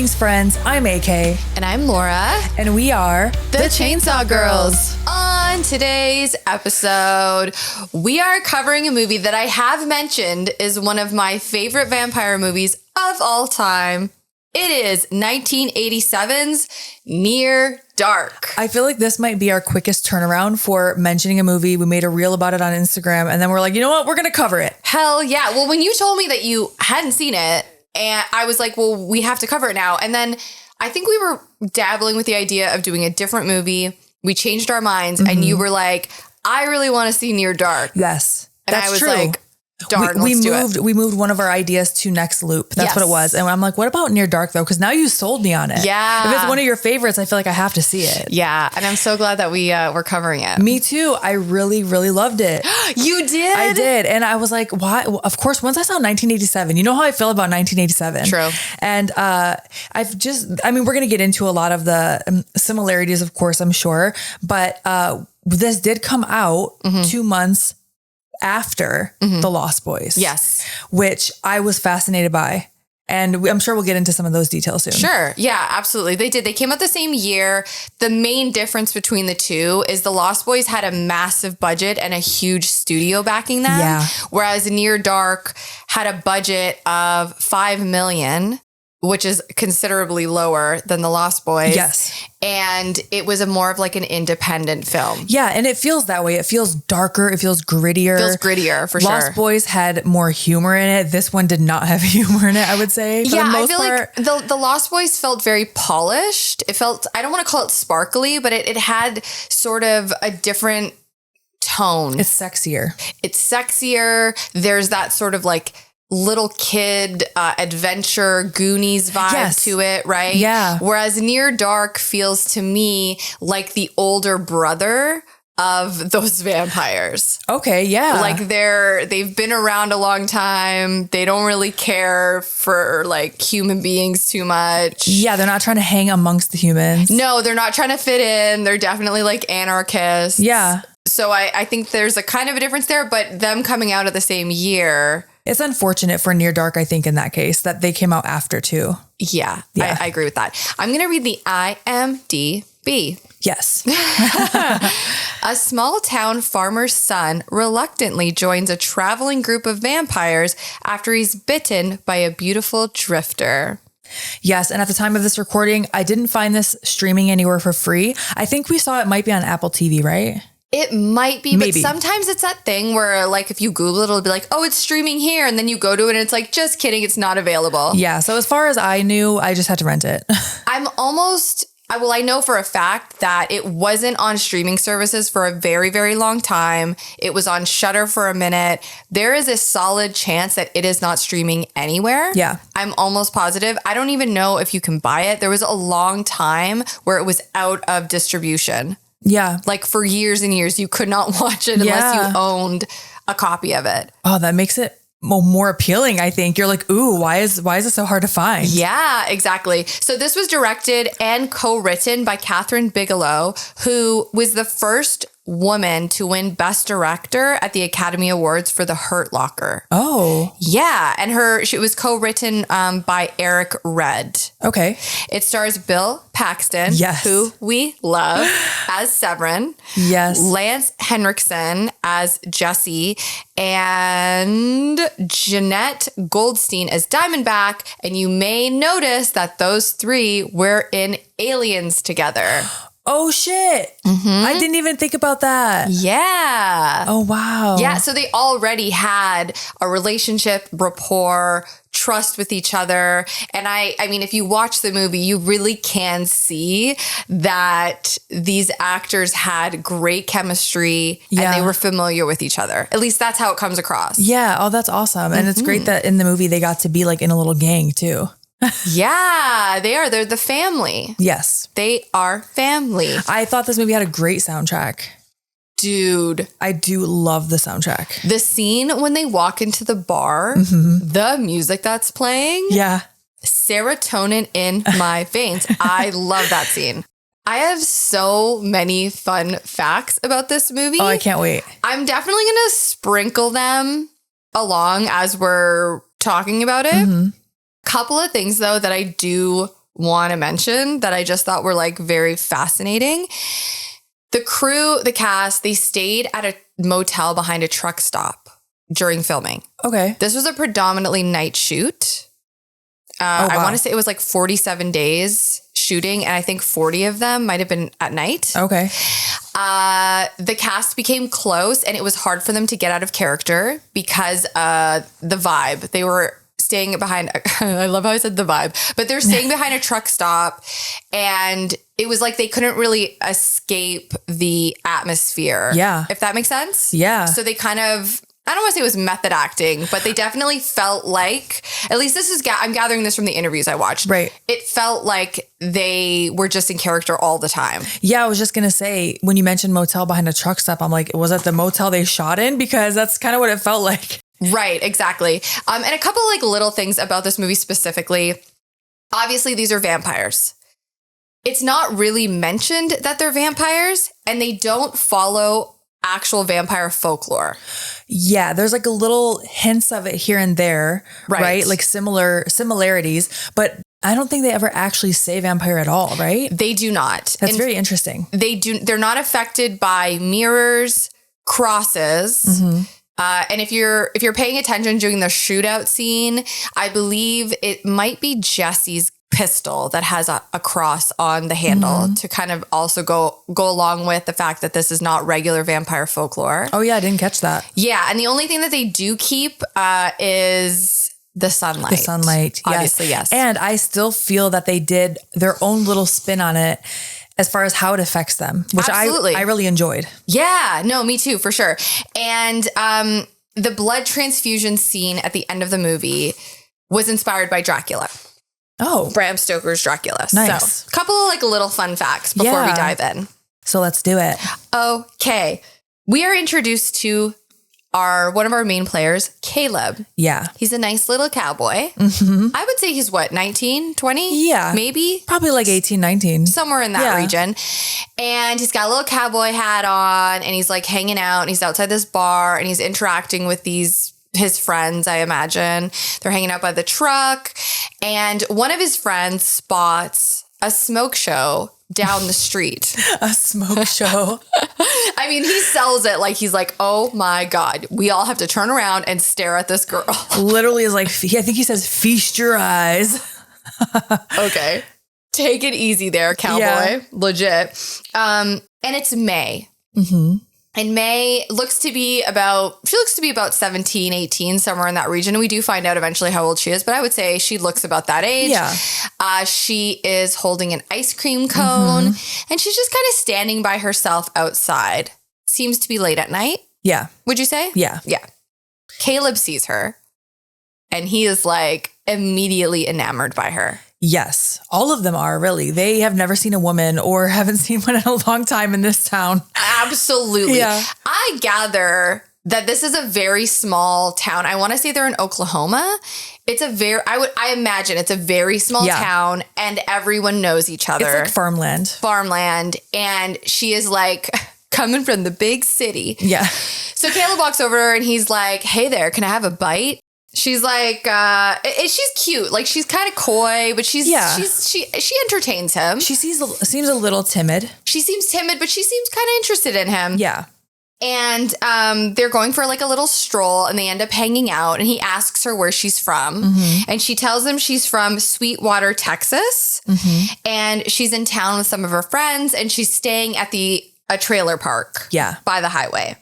Greetings, friends. I'm AK. And I'm Laura. And we are the Chainsaw Girls. On today's episode, we are covering a movie that I have mentioned is one of my favorite vampire movies of all time. It is 1987's Near Dark. I feel like this might be our quickest turnaround for mentioning a movie. We made a reel about it on Instagram, and then we're like, you know what? We're going to cover it. Hell yeah. Well, when you told me that you hadn't seen it, and I was like, well, we have to cover it now. And then I think we were dabbling with the idea of doing a different movie. We changed our minds, and you were like, I really want to see Near Dark. Yes, and that's I was true. like, darn, let's do it. We moved one of our ideas to next loop. That's what it was. And I'm like, what about Near Dark though? Because now you sold me on it. Yeah. If it's one of your favorites, I feel like I have to see it. Yeah. And I'm so glad that we're covering it. Me too. I really, really loved it. You did? I did. And I was like, why? Well, of course, once I saw 1987, you know how I feel about 1987. True. And we're going to get into a lot of the similarities, of course, I'm sure. But this did come out 2 months after The Lost Boys. Yes. Which I was fascinated by. And I'm sure we'll get into some of those details soon. Sure. Yeah, absolutely. They did. They came out the same year. The main difference between the two is The Lost Boys had a massive budget and a huge studio backing them. Yeah. Whereas Near Dark had a budget of $5 million, which is considerably lower than The Lost Boys. Yes. And it was more of like an independent film. Yeah, and it feels that way. It feels darker. It feels grittier. Feels grittier, for sure. Lost Boys had more humor in it. This one did not have humor in it, I would say, for the most part. Like the Lost Boys felt very polished. It felt, I don't want to call it sparkly, but it had sort of a different tone. It's sexier. There's that sort of like little kid adventure Goonies vibe to it, right? Yeah. Whereas Near Dark feels to me like the older brother of those vampires. Okay, yeah. Like they've been around a long time. They don't really care for like human beings too much. Yeah, they're not trying to hang amongst the humans. No, they're not trying to fit in. They're definitely like anarchists. Yeah. So I think there's a kind of a difference there, but them coming out of the same year. It's unfortunate for Near Dark, I think, in that case, that they came out after too. Yeah. I agree with that. I'm going to read the IMDb. Yes. A small town farmer's son reluctantly joins a traveling group of vampires after he's bitten by a beautiful drifter. Yes. And at the time of this recording, I didn't find this streaming anywhere for free. I think we saw it might be on Apple TV, right? It might be, Maybe. But sometimes it's that thing where like if you Google it, it'll be like, oh, it's streaming here. And then you go to it and it's like, just kidding, it's not available. Yeah. So as far as I knew, I just had to rent it. I know for a fact that it wasn't on streaming services for a very, very long time. It was on Shudder for a minute. There is a solid chance that it is not streaming anywhere. Yeah. I'm almost positive. I don't even know if you can buy it. There was a long time where it was out of distribution. Yeah. Like for years and years, you could not watch it unless you owned a copy of it. Oh, that makes it more appealing, I think. You're like, ooh, why is it so hard to find? Yeah, exactly. So this was directed and co-written by Catherine Bigelow, who was the first woman to win Best Director at the Academy Awards for The Hurt Locker. Oh. Yeah, and she was co-written by Eric Red. Okay. It stars Bill Paxton, who we love, as Severin. Yes. Lance Henriksen as Jesse, and Jeanette Goldstein as Diamondback. And you may notice that those three were in Aliens together. Oh, shit. I didn't even think about that. Yeah. Oh, wow. Yeah. So they already had a relationship, rapport, trust with each other. And I mean, if you watch the movie, you really can see that these actors had great chemistry and they were familiar with each other. At least that's how it comes across. Yeah. Oh, that's awesome. And it's great that in the movie they got to be like in a little gang too. Yeah, they are. They're the family. Yes. They are family. I thought this movie had a great soundtrack. Dude. I do love the soundtrack. The scene when they walk into the bar, the music that's playing. Yeah. Serotonin in my veins. I love that scene. I have so many fun facts about this movie. Oh, I can't wait. I'm definitely going to sprinkle them along as we're talking about it. Couple of things, though, that I do want to mention that I just thought were like very fascinating. The crew, the cast, they stayed at a motel behind a truck stop during filming. Okay. This was a predominantly night shoot. Wow. I want to say it was like 47 days shooting, and I think 40 of them might have been at night. Okay. The cast became close, and it was hard for them to get out of character because the vibe. They were staying behind, I love how I said the vibe, but they're staying behind a truck stop, and it was like they couldn't really escape the atmosphere. Yeah. If that makes sense. Yeah. So they kind of, I don't want to say it was method acting, but they definitely felt like, at least this is, I'm gathering this from the interviews I watched. Right. It felt like they were just in character all the time. Yeah, I was just going to say, when you mentioned motel behind a truck stop, I'm like, was that the motel they shot in? Because that's kind of what it felt like. Right, exactly. And a couple like little things about this movie specifically. Obviously, these are vampires. It's not really mentioned that they're vampires, and they don't follow actual vampire folklore. Yeah, there's like a little hints of it here and there, right? Like similarities, but I don't think they ever actually say vampire at all, right? They do not. That's very interesting. They're not affected by mirrors, crosses. Mm-hmm. And if you're paying attention during the shootout scene, I believe it might be Jesse's pistol that has a cross on the handle to kind of also go along with the fact that this is not regular vampire folklore. Oh yeah, I didn't catch that. Yeah, and the only thing that they do keep is the sunlight. The sunlight, obviously, yes. And I still feel that they did their own little spin on it as far as how it affects them, which I really enjoyed. Yeah, no, me too, for sure. And the blood transfusion scene at the end of the movie was inspired by Dracula. Oh. Bram Stoker's Dracula. Nice. So, a couple of like little fun facts before we dive in. So let's do it. Okay. We are introduced to one of our main players, Caleb. Yeah. He's a nice little cowboy. Mm-hmm. I would say he's what, 19, 20? Yeah. Maybe? Probably like 18, 19. Somewhere in that region. And he's got a little cowboy hat on, and he's like hanging out, and he's outside this bar, and he's interacting with his friends, I imagine. They're hanging out by the truck, and one of his friends spots a smoke show down the street. A smoke show. I mean, he sells it like he's like, oh my God, we all have to turn around and stare at this girl. Literally is like, I think he says, feast your eyes. Okay. Take it easy there, cowboy. Yeah. Legit. And it's May. Mm-hmm. And May looks to be about 17, 18, somewhere in that region. And we do find out eventually how old she is, but I would say she looks about that age. Yeah. She is holding an ice cream cone, and she's just kind of standing by herself outside. Seems to be late at night. Yeah. Would you say? Yeah. Yeah. Caleb sees her, and he is like immediately enamored by her. Yes. All of them are, really. They have never seen a woman or haven't seen one in a long time in this town. Absolutely. Yeah. I gather that this is a very small town. I want to say they're in Oklahoma. I imagine it's a very small town, and everyone knows each other. It's like farmland. Farmland. And she is like coming from the big city. Yeah. So Caleb walks over and he's like, hey there, can I have a bite? She's like, she's cute. Like, she's kind of coy, but she entertains him. She seems a little timid. She seems timid, but she seems kind of interested in him. Yeah. And they're going for like a little stroll, and they end up hanging out, and he asks her where she's from. And she tells him she's from Sweetwater, Texas. And she's in town with some of her friends, and she's staying at a trailer park. Yeah. By the highway.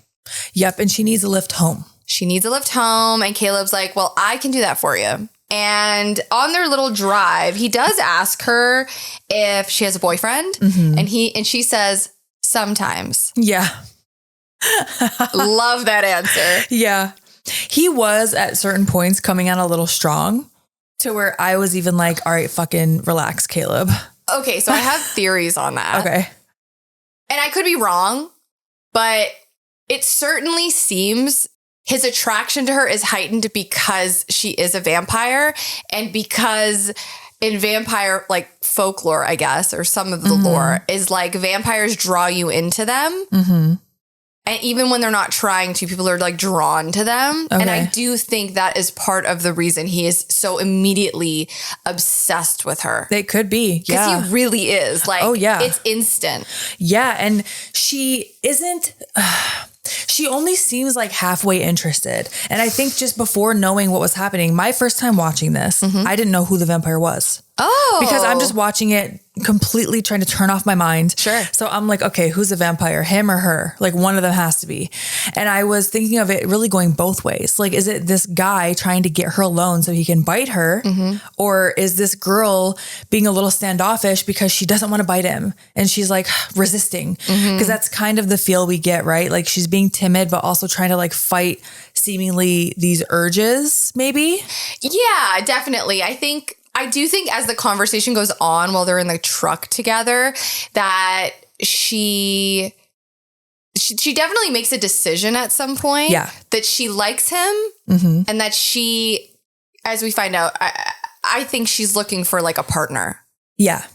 Yep. And she needs a lift home. She needs a lift home, and Caleb's like, well, I can do that for you. And on their little drive, he does ask her if she has a boyfriend, and she says, sometimes. Yeah. Love that answer. Yeah. He was at certain points coming out a little strong to where I was even like, all right, fucking relax, Caleb. Okay. So I have theories on that. Okay. And I could be wrong, but it certainly seems his attraction to her is heightened because she is a vampire, and because in vampire like folklore, I guess, or some of the lore is like vampires draw you into them. And And even when they're not trying to, people are like drawn to them. Okay. And I do think that is part of the reason he is so immediately obsessed with her. It could be. Yeah. Because he really is. Like, oh, yeah. It's instant. Yeah. And she isn't... she only seems like halfway interested. And I think just before knowing what was happening, my first time watching this, I didn't know who the vampire was. Oh. Because I'm just watching it completely trying to turn off my mind. Sure. So I'm like, okay, who's the vampire? Him or her? Like one of them has to be. And I was thinking of it really going both ways. Like, is it this guy trying to get her alone so he can bite her? Or is this girl being a little standoffish because she doesn't want to bite him? And she's like resisting. Because that's kind of the feel we get, right? Like she's being timid, but also trying to like fight seemingly these urges, maybe? Yeah, definitely. I do think as the conversation goes on while they're in the truck together, that she definitely makes a decision at some point that she likes him and that she, as we find out, I think she's looking for like a partner. Yeah.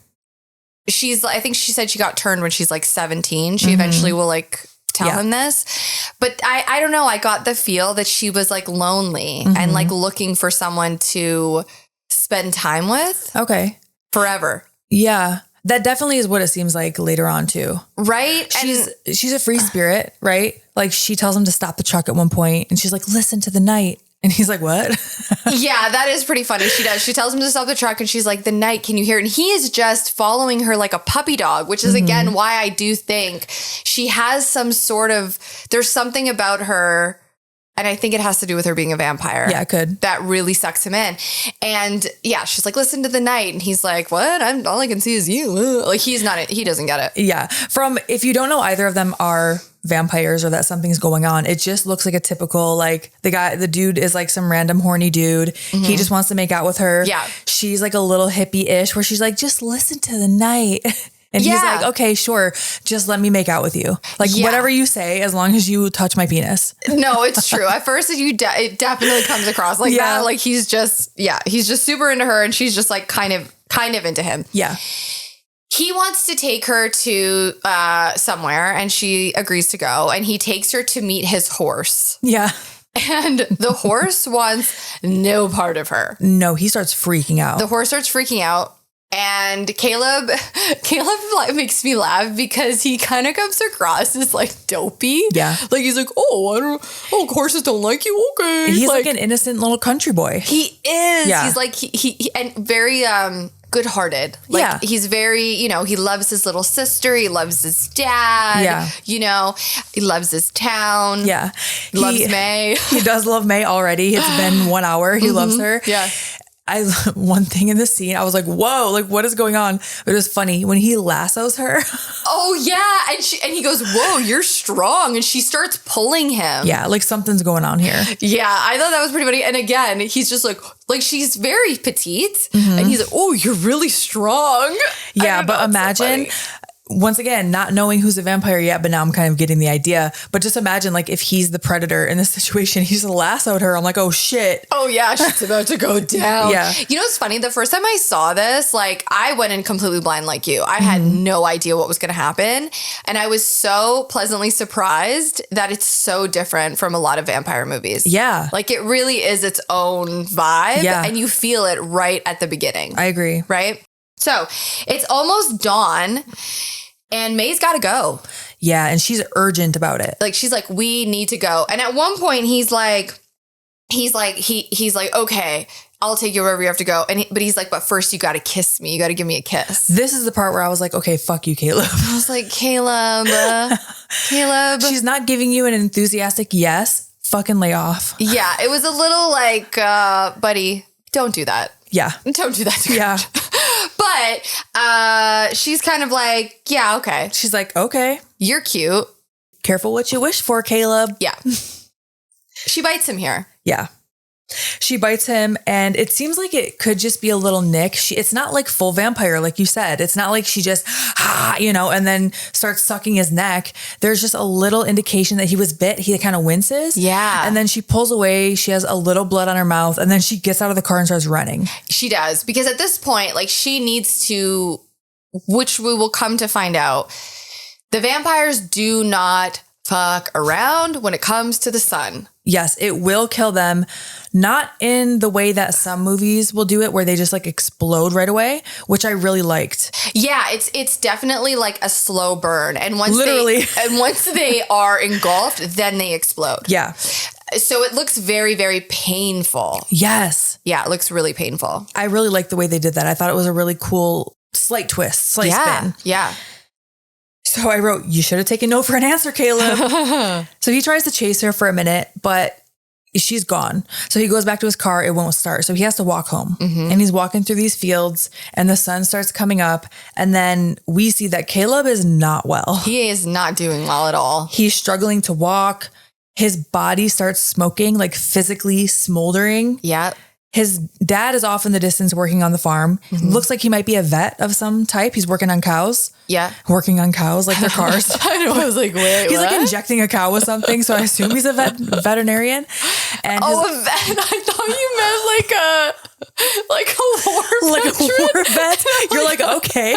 I think she said she got turned when she's like 17. She eventually will like tell him this. But I don't know. I got the feel that she was like lonely and like looking for someone to spend time with. Okay. Forever. Yeah. That definitely is what it seems like later on too. Right? She's a free spirit, right? Like she tells him to stop the truck at one point and she's like, listen to the night. And he's like, what? Yeah, that is pretty funny. She does. She tells him to stop the truck and she's like, the night, can you hear it? And he is just following her like a puppy dog, which is again why I do think she has some sort of, there's something about her. And I think it has to do with her being a vampire. Yeah, it could. That really sucks him in. And yeah, she's like, listen to the night. And he's like, what? All I can see is you. Like he doesn't get it. Yeah. If you don't know either of them are vampires or that something's going on, it just looks like a typical, like the dude is like some random horny dude. He just wants to make out with her. Yeah. She's like a little hippie-ish where she's like, just listen to the night. And he's like, okay, sure. Just let me make out with you. Like whatever you say, as long as you touch my penis. No, it's true. At first, it definitely comes across like that. Like he's just super into her and she's just like kind of into him. Yeah. He wants to take her to somewhere and she agrees to go. And he takes her to meet his horse. Yeah. And the horse wants no part of her. No, he starts freaking out. The horse starts freaking out. And Caleb makes me laugh because he kind of comes across as like dopey. Yeah. Like he's like, horses don't like you. Okay. He's like an innocent little country boy. He is. Yeah. He's like, he and very, good-hearted. Like he's very, he loves his little sister. He loves his dad. Yeah. He loves his town. Yeah. He loves May. He does love May already. It's been 1 hour. He loves her. Yeah. One thing in the scene, I was like, whoa, like what is going on? But it was funny when he lassos her. Oh yeah. And he goes, whoa, you're strong. And she starts pulling him. Yeah. Like something's going on here. Yeah. I thought that was pretty funny. And again, he's just like she's very petite and he's like, oh, you're really strong. Yeah. But imagine, once again, not knowing who's a vampire yet, but now I'm kind of getting the idea. But just imagine like if he's the predator in this situation, he's lassoed her. I'm like, oh shit. Oh yeah, she's about to go down. Yeah. You know what's funny? The first time I saw this, like I went in completely blind like you. I had no idea what was going to happen. And I was so pleasantly surprised that it's so different from a lot of vampire movies. Yeah. Like it really is its own vibe. Yeah. And you feel it right at the beginning. I agree. Right? So it's almost dawn. And May's got to go. Yeah. And she's urgent about it. Like, she's like, we need to go. And at one point he's like, okay, I'll take you wherever you have to go. But he's like, but first you got to kiss me. You got to give me a kiss. This is the part where I was like, okay, fuck you, Caleb. I was like, Caleb. She's not giving you an enthusiastic yes. Fucking lay off. Yeah. It was a little like, buddy, don't do that. Yeah. Don't do that to me. Yeah. But she's kind of like, yeah, okay. She's like, okay. You're cute. Careful what you wish for, Caleb. Yeah. She bites him here. Yeah. She bites him and it seems like it could just be a little nick. It's not like full vampire, like you said. It's not like she just, and then starts sucking his neck. There's just a little indication that he was bit. He kind of winces. Yeah. And then she pulls away. She has a little blood on her mouth and then she gets out of the car and starts running. She does. Because at this point, like she needs to, which we will come to find out, the vampires do not fuck around when it comes to the sun. Yes, it will kill them. Not in the way that some movies will do it, where they just like explode right away, which I really liked. Yeah, it's definitely like a slow burn. And once Literally. once they are engulfed, then they explode. Yeah. So it looks very, very painful. Yes. Yeah, it looks really painful. I really liked the way they did that. I thought it was a really cool slight twist, slight spin. Yeah. So I wrote, you should have taken no for an answer, Caleb. So he tries to chase her for a minute, but she's gone. So he goes back to his car. It won't start. So he has to walk home. And he's walking through these fields and the sun starts coming up. And then we see that Caleb is not well. He is not doing well at all. He's struggling to walk. His body starts smoking, like physically smoldering. Yeah. His dad is off in the distance working on the farm. Looks like he might be a vet of some type. He's working on cows. Yeah. Working on cows like their cars. I know. I was like, wait, He's what? like injecting a cow with something. So I assume he's a veterinarian. And a vet. I thought you meant like a war like veteran. a war vet. You're like, okay.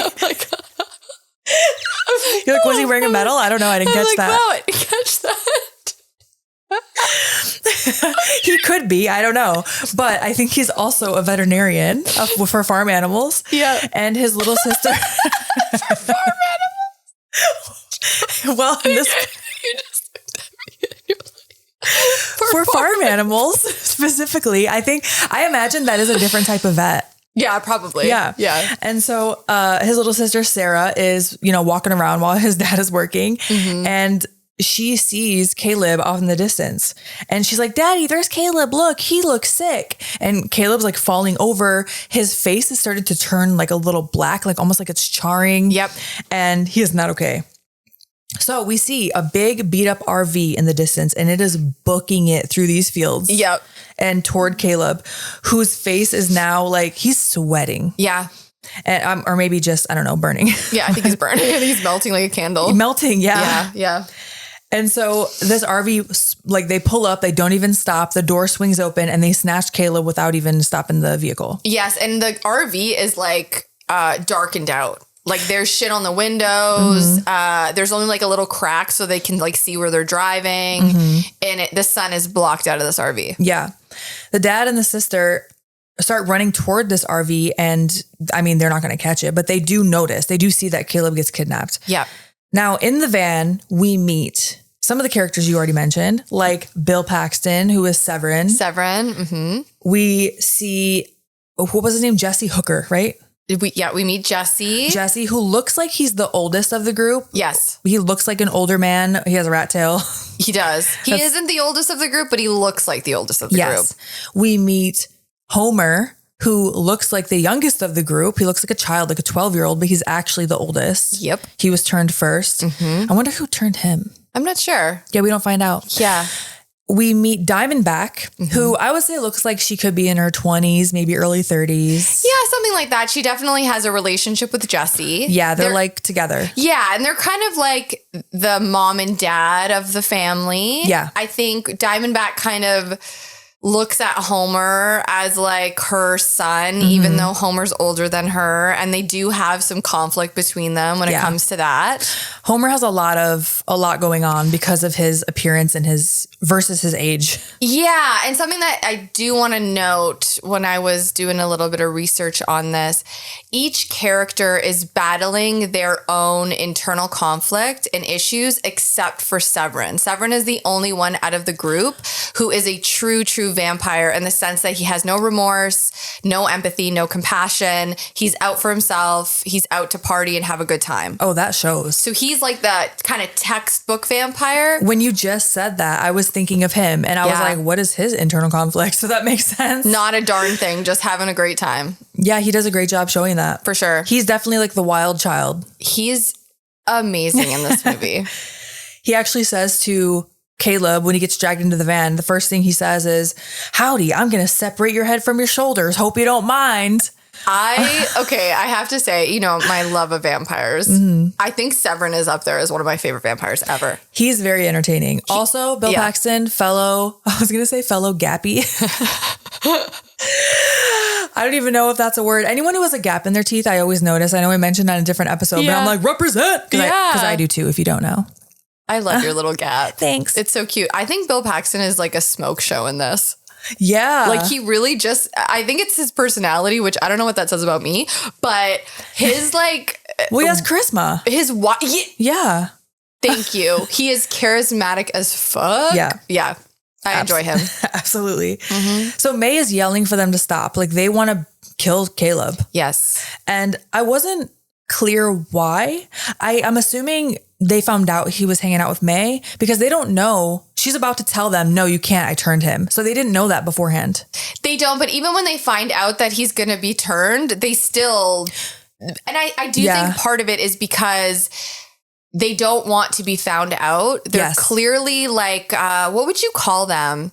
You're like, was he wearing a medal? I don't know. I didn't catch that. Wow, I didn't catch that. He could be. I don't know. But I think he's also a veterinarian for farm animals. Yeah. And his little sister. For farm animals. Well, in this, You just looked at me and you're like, for farm animals specifically, I imagine that is a different type of vet. Yeah, probably. Yeah. Yeah. And so his little sister, Sarah, is, walking around while his dad is working. And she sees Caleb off in the distance and she's like, Daddy, there's Caleb. Look, he looks sick. And Caleb's like falling over. His face has started to turn like a little black, like almost like it's charring. Yep. And he is not okay. So we see a big beat up RV in the distance and it is booking it through these fields. Yep. And toward Caleb, whose face is now like, he's sweating. Yeah. And, or maybe just, I don't know, burning. Yeah, I think he's burning. I think he's melting like a candle. Melting, yeah. Yeah, yeah. And so this RV, like they pull up, they don't even stop. The door swings open and they snatch Caleb without even stopping the vehicle. Yes. And the RV is like darkened out. Like there's shit on the windows. There's only like a little crack so they can like see where they're driving. And the sun is blocked out of this RV. Yeah. The dad and the sister start running toward this RV and I mean, they're not going to catch it, but they do notice, they do see that Caleb gets kidnapped. Yeah. Now in the van, we meet some of the characters you already mentioned, like Bill Paxton, who is Severin. Mm-hmm. We see, what was his name? Jesse Hooker, right? We meet Jesse. Jesse, who looks like he's the oldest of the group. Yes. He looks like an older man. He has a rat tail. He does. He isn't the oldest of the group, but he looks like the oldest of the group. We meet Homer, who looks like the youngest of the group. He looks like a child, like a 12-year-old, but he's actually the oldest. Yep. He was turned first. I wonder who turned him. I'm not sure. Yeah, we don't find out. Yeah. We meet Diamondback, who I would say looks like she could be in her 20s, maybe early 30s. Yeah, something like that. She definitely has a relationship with Jesse. Yeah, they're like together. Yeah, and they're kind of like the mom and dad of the family. Yeah. I think Diamondback kind of looks at Homer as like her son, even though Homer's older than her. And they do have some conflict between them when it comes to that. Homer has a lot going on because of his appearance and versus his age. Yeah. And something that I do want to note when I was doing a little bit of research on this, each character is battling their own internal conflict and issues except for Severin. Severin is the only one out of the group who is a true vampire in the sense that he has no remorse, no empathy, no compassion. He's out for himself. He's out to party and have a good time. Oh, that shows. So he's like the kind of textbook vampire. When you just said that, I was thinking of him and I was like, what is his internal conflict? So that makes sense. Not a darn thing, just having a great time. Yeah, he does a great job showing that. For sure. He's definitely like the wild child. He's amazing in this movie. He actually says to Caleb, when he gets dragged into the van, the first thing he says is, "Howdy, I'm going to separate your head from your shoulders. Hope you don't mind." I have to say, my love of vampires. I think Severin is up there as one of my favorite vampires ever. He's very entertaining. Also, Bill Paxton, fellow gappy. I don't even know if that's a word. Anyone who has a gap in their teeth, I always notice. I know I mentioned that in a different episode, but I'm like, represent. Because I do too, if you don't know. I love your little cat. Thanks. It's so cute. I think Bill Paxton is like a smoke show in this. Yeah. Like he really just, I think it's his personality, which I don't know what that says about me, but his like. Well, he has charisma. Yeah. Thank you. He is charismatic as fuck. Yeah. Yeah. I enjoy him. Absolutely. Mm-hmm. So May is yelling for them to stop. Like they want to kill Caleb. Yes. And I wasn't clear why. I'm assuming they found out he was hanging out with May because they don't know. She's about to tell them, no, you can't. I turned him. So they didn't know that beforehand. They don't. But even when they find out that he's going to be turned, they still. And I do think part of it is because they don't want to be found out. They're clearly like, what would you call them?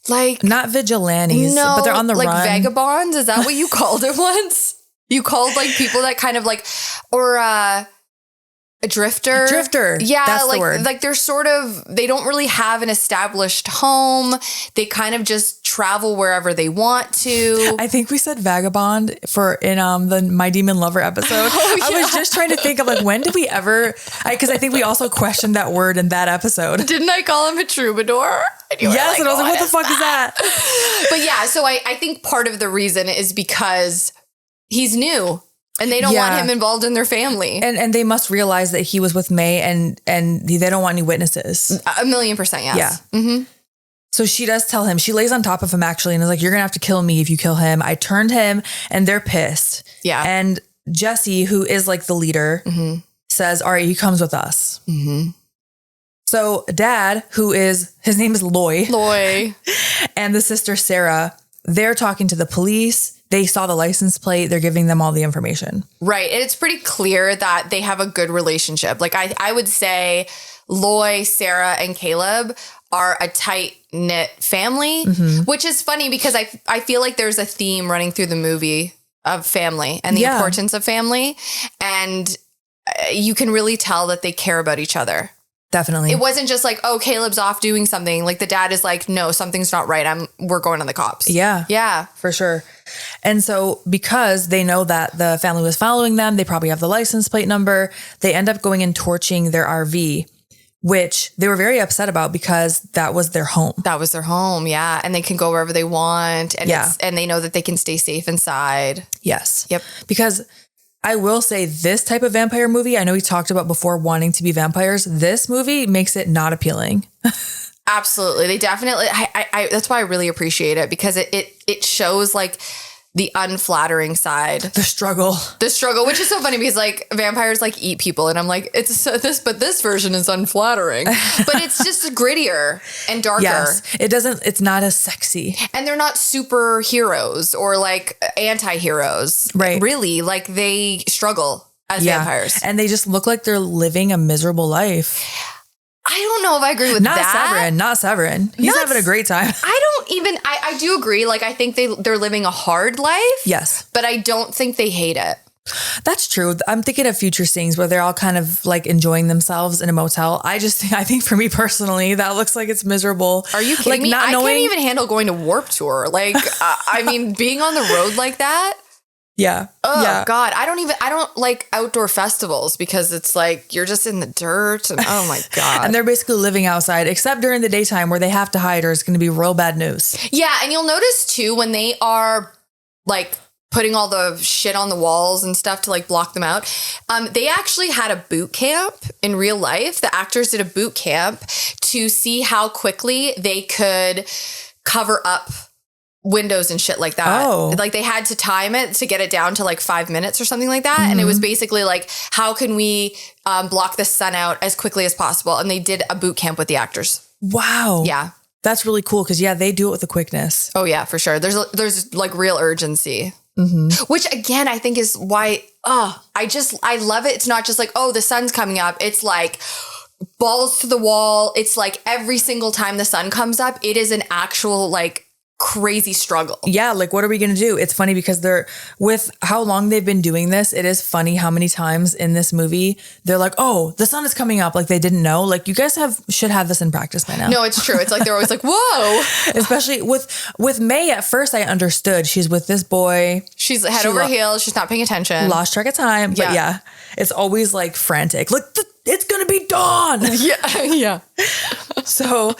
Like not vigilantes, but they're on the run. Like vagabonds. Is that what you called it once? You called like people that kind of like, or a drifter. Drifter. Yeah. That's like, the word. Like they're sort of, they don't really have an established home. They kind of just travel wherever they want to. I think we said vagabond in the My Demon Lover episode. Oh, yeah. I was just trying to think of like, when did we ever, because I think we also questioned that word in that episode. Didn't I call him a troubadour? Yes. And I was like, what the fuck is that? But yeah, so I think part of the reason is because he's new. And they don't want him involved in their family. And they must realize that he was with May and they don't want any witnesses. 1,000,000%, yes. Yeah. Mm-hmm. So she does tell him, she lays on top of him actually and is like, you're going to have to kill me if you kill him. I turned him and they're pissed. Yeah. And Jesse, who is like the leader, says, all right, he comes with us. Mm-hmm. So Dad, his name is Loy. And the sister Sarah, they're talking to the police. They saw the license plate. They're giving them all the information. Right. And it's pretty clear that they have a good relationship. Like I would say Loy, Sarah, and Caleb are a tight-knit family, which is funny because I feel like there's a theme running through the movie of family and the importance of family. And you can really tell that they care about each other. Definitely. It wasn't just like, oh, Caleb's off doing something. Like the dad is like, no, something's not right. We're going to the cops. Yeah. Yeah. For sure. And so because they know that the family was following them, they probably have the license plate number. They end up going and torching their RV, which they were very upset about because that was their home. That was their home. Yeah. And they can go wherever they want. And and they know that they can stay safe inside. Yes. Yep. Because I will say this type of vampire movie, I know we talked about before wanting to be vampires. This movie makes it not appealing. Absolutely. They definitely, I that's why I really appreciate it because it shows like the unflattering side. The struggle, which is so funny because like vampires like eat people. And I'm like, this version is unflattering, but it's just grittier and darker. Yes, it's not as sexy. And they're not superheroes or like anti-heroes. Right. Really, like they struggle as vampires. And they just look like they're living a miserable life. I don't know if I agree with that. Not Severin. He's having a great time. I do agree. Like, I think they're living a hard life. Yes. But I don't think they hate it. That's true. I'm thinking of future scenes where they're all kind of like enjoying themselves in a motel. I think for me personally, that looks like it's miserable. Are you kidding me? I can't even handle going to Warped Tour. Like, I mean, being on the road like that. Yeah. Oh God. I don't like outdoor festivals because it's like, you're just in the dirt and oh my God. And they're basically living outside except during the daytime where they have to hide or it's going to be real bad news. Yeah. And you'll notice too, when they are like putting all the shit on the walls and stuff to like block them out. They actually had a boot camp in real life. The actors did a boot camp to see how quickly they could cover up windows and shit like that. Oh. Like they had to time it to get it down to like 5 minutes or something like that. Mm-hmm. And it was basically like, how can we block the sun out as quickly as possible? And they did a boot camp with the actors. Wow. Yeah. That's really cool. Cause they do it with a quickness. Oh yeah, for sure. There's like real urgency, which again, I think is why, I love it. It's not just like, oh, the sun's coming up. It's like balls to the wall. It's like every single time the sun comes up, it is an actual like crazy struggle. Yeah, like what are we going to do? It's funny because with how long they've been doing this, it is funny how many times in this movie they're like, oh, the sun is coming up, like they didn't know. Like you guys should have this in practice by now. No, it's true. It's like they're always like, whoa. Especially with May, at first I understood she's with this boy. She's head over heels. She's not paying attention. Lost track of time. But yeah, it's always like frantic. Like it's going to be dawn. Yeah. So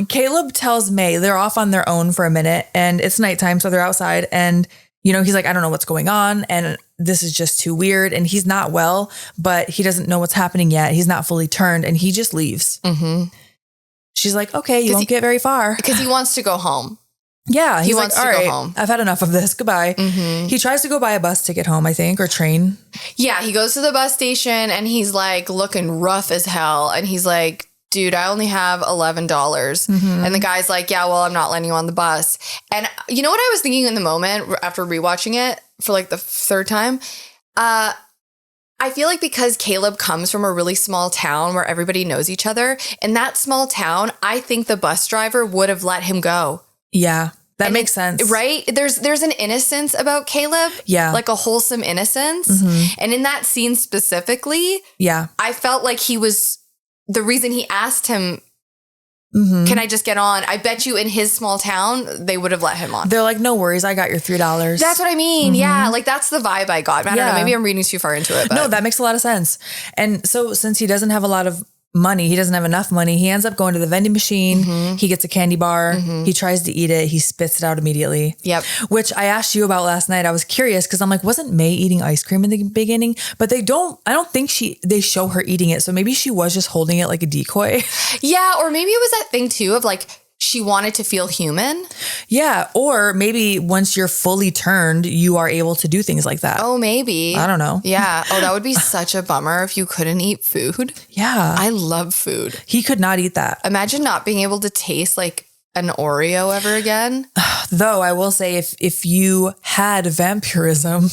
Caleb tells May they're off on their own for a minute and it's nighttime. So they're outside and, you know, he's like, I don't know what's going on. And this is just too weird. And he's not well, but he doesn't know what's happening yet. He's not fully turned and he just leaves. Mm-hmm. She's like, okay, you won't get very far. Because he wants to go home. Yeah. He wants to go home. I've had enough of this. Goodbye. Mm-hmm. He tries to go buy a bus ticket home, I think, or train. Yeah. He goes to the bus station and he's like looking rough as hell. And he's like, dude, I only have $11. Mm-hmm. And the guy's like, yeah, well, I'm not letting you on the bus. And you know what I was thinking in the moment after rewatching it for like the third time? I feel like because Caleb comes from a really small town where everybody knows each other, in that small town, I think the bus driver would have let him go. Yeah, that makes sense. Right? There's an innocence about Caleb. Yeah. Like a wholesome innocence. Mm-hmm. And in that scene specifically, I felt like he was... The reason he asked him, can I just get on? I bet you in his small town, they would have let him on. They're like, no worries. I got your $3. That's what I mean. Mm-hmm. Yeah. Like that's the vibe I got. I don't know. Maybe I'm reading too far into it. But. No, that makes a lot of sense. And so since he doesn't have a lot of money, he doesn't have enough money. He ends up going to the vending machine. Mm-hmm. He gets a candy bar. Mm-hmm. He tries to eat it. He spits it out immediately. Yep. Which I asked you about last night. I was curious because I'm like, wasn't May eating ice cream in the beginning? But I don't think they show her eating it. So maybe she was just holding it like a decoy. Yeah. Or maybe it was that thing too of like, she wanted to feel human. Yeah. Or maybe once you're fully turned, you are able to do things like that. Oh, maybe. I don't know. Yeah. Oh, that would be such a bummer if you couldn't eat food. Yeah. I love food. He could not eat that. Imagine not being able to taste like an Oreo ever again. Though I will say if you had vampirism,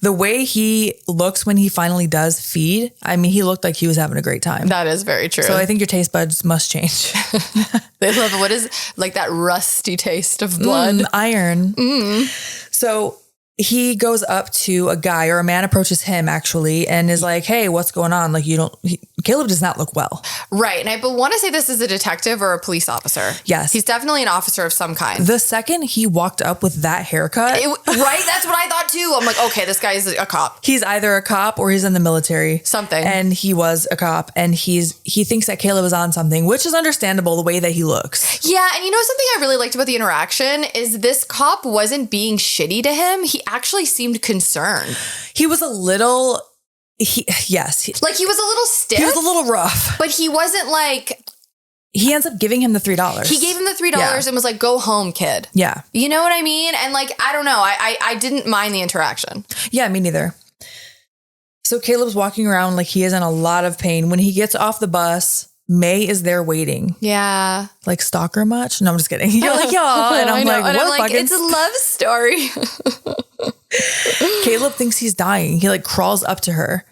the way he looks when he finally does feed, I mean, he looked like he was having a great time. That is very true. So I think your taste buds must change. They love what is like that rusty taste of blood. Iron. Mm. So he goes up to a guy or a man approaches him actually and is like, hey, what's going on? Like Caleb does not look well. Right. And I want to say this is a detective or a police officer. Yes. He's definitely an officer of some kind. The second he walked up with that haircut. Right. That's what I thought too. I'm like, okay, this guy is a cop. He's either a cop or he's in the military. Something. And he was a cop and he thinks that Caleb is on something, which is understandable the way that he looks. Yeah. And you know, something I really liked about the interaction is this cop wasn't being shitty to him. He actually seemed concerned. He was a little... he was a little stiff. He was a little rough. But he wasn't like... He ends up giving him the $3. He gave him the $3 and was like, go home, kid. Yeah. You know what I mean? And like, I don't know. I didn't mind the interaction. Yeah, me neither. So Caleb's walking around like he is in a lot of pain. When he gets off the bus, May is there waiting. Yeah. Like, stalker much? No, I'm just kidding. You're like, yeah. And I'm like, what? I'm like, it's a love story. Caleb thinks he's dying. He like crawls up to her.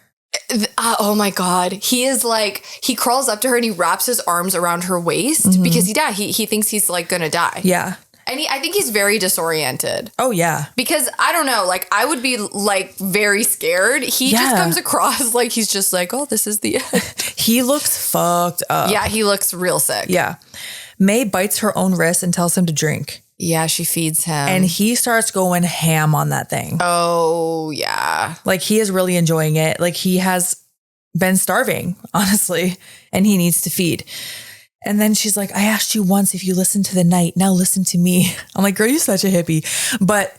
Oh my God. He is like, he crawls up to her and he wraps his arms around her waist because he thinks he's like going to die. Yeah. And I think he's very disoriented. Oh, yeah. Because I don't know, like I would be like very scared. He just comes across like he's just like, oh, this is the end. He looks fucked up. Yeah, he looks real sick. Yeah. May bites her own wrist and tells him to drink. Yeah, she feeds him. And he starts going ham on that thing. Oh, yeah. Like he is really enjoying it. Like he has been starving, honestly, and he needs to feed. And then she's like, I asked you once if you listened to the night. Now listen to me. I'm like, girl, you're such a hippie. But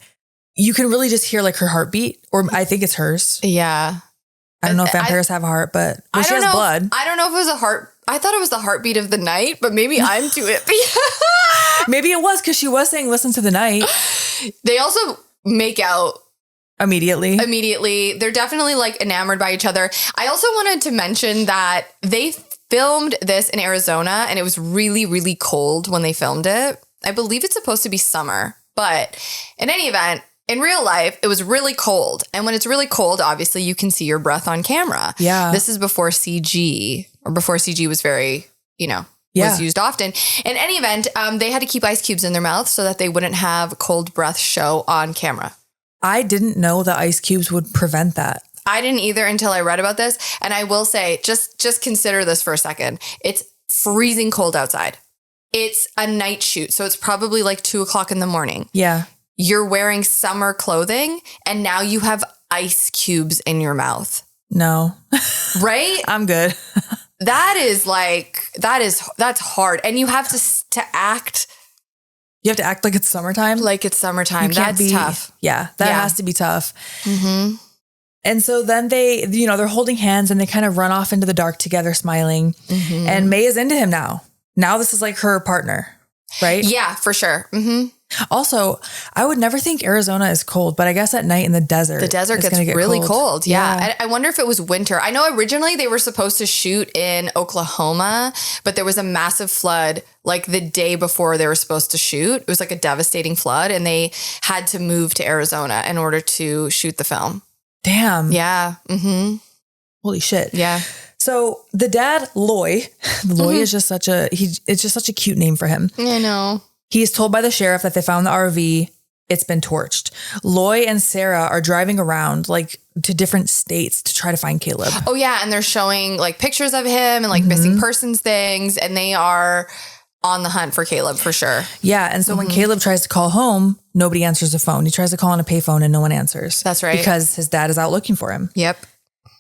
you can really just hear like her heartbeat, or I think it's hers. Yeah. I don't know if vampires have a heart, but she has blood. I don't know if it was a heart. I thought it was the heartbeat of the night, but maybe I'm too hippie. Maybe it was because she was saying listen to the night. They also make out immediately. They're definitely like enamored by each other. I also wanted to mention that they filmed this in Arizona and it was really, really cold when they filmed it. I believe it's supposed to be summer, but in any event, in real life, it was really cold. And when it's really cold, obviously you can see your breath on camera. Yeah. This is before CG, or before CG was very, was used often. In any event, they had to keep ice cubes in their mouth so that they wouldn't have cold breath show on camera. I didn't know that ice cubes would prevent that. I didn't either until I read about this. And I will say, just consider this for a second. It's freezing cold outside. It's a night shoot. So it's probably like 2:00 in the morning. Yeah. You're wearing summer clothing and now you have ice cubes in your mouth. No. Right? I'm good. That's hard. And you have to act. You have to act like it's summertime. Like it's summertime. That's tough. Yeah, that has to be tough. Mm-hmm. And so then they're holding hands and they kind of run off into the dark together, smiling. Mm-hmm. And May is into him now. Now this is like her partner, right? Yeah, for sure. Mm-hmm. Also, I would never think Arizona is cold, but I guess at night in the desert gets really cold. Yeah. I wonder if it was winter. I know originally they were supposed to shoot in Oklahoma, but there was a massive flood like the day before they were supposed to shoot. It was like a devastating flood and they had to move to Arizona in order to shoot the film. Damn. Yeah. Mm-hmm. Holy shit. Yeah. So the dad, Loy is just it's just such a cute name for him. I know. He is told by the sheriff that they found the RV. It's been torched. Loy and Sarah are driving around like to different states to try to find Caleb. Oh yeah. And they're showing like pictures of him and like missing persons things. And they are on the hunt for Caleb for sure. Yeah. And so when Caleb tries to call home, nobody answers the phone. He tries to call on a payphone and no one answers. That's right. Because his dad is out looking for him. Yep.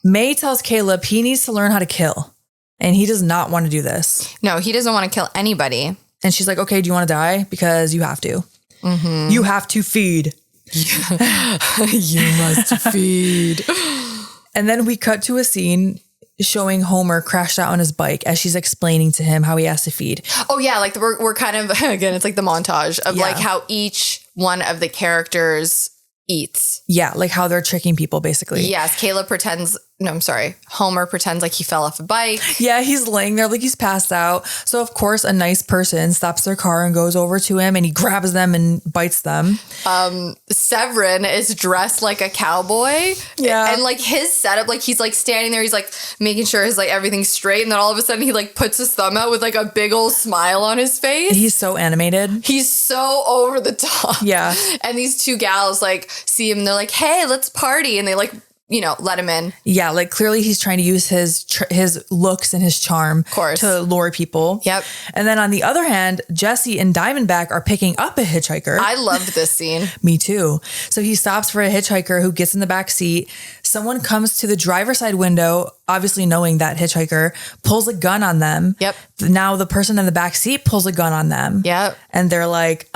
May tells Caleb he needs to learn how to kill. And he does not want to do this. No, he doesn't want to kill anybody. And she's like, okay, do you want to die? Because you have to. Mm-hmm. You have to feed. You must feed. And then we cut to a scene showing Homer crashed out on his bike as she's explaining to him how he has to feed. Oh yeah, like we're kind of, again, it's like the montage of like how each one of the characters eats. Yeah, like how they're tricking people basically. Yes, Homer pretends like he fell off a bike. Yeah, he's laying there like he's passed out. So of course a nice person stops their car and goes over to him and he grabs them and bites them. Severin is dressed like a cowboy. Yeah. And like his setup, like he's like standing there, he's like making sure his like everything's straight. And then all of a sudden he like puts his thumb out with like a big old smile on his face. He's so animated. He's so over the top. Yeah. And these two gals like see him and they're like, hey, let's party. And they like, let him in. Yeah, like clearly he's trying to use his looks and his charm to lure people. Yep. And then on the other hand, Jesse and Diamondback are picking up a hitchhiker. I loved this scene. Me too. So he stops for a hitchhiker who gets in the back seat. Someone comes to the driver's side window, obviously knowing that hitchhiker, pulls a gun on them. Yep. Now the person in the back seat pulls a gun on them. Yep. And they're like,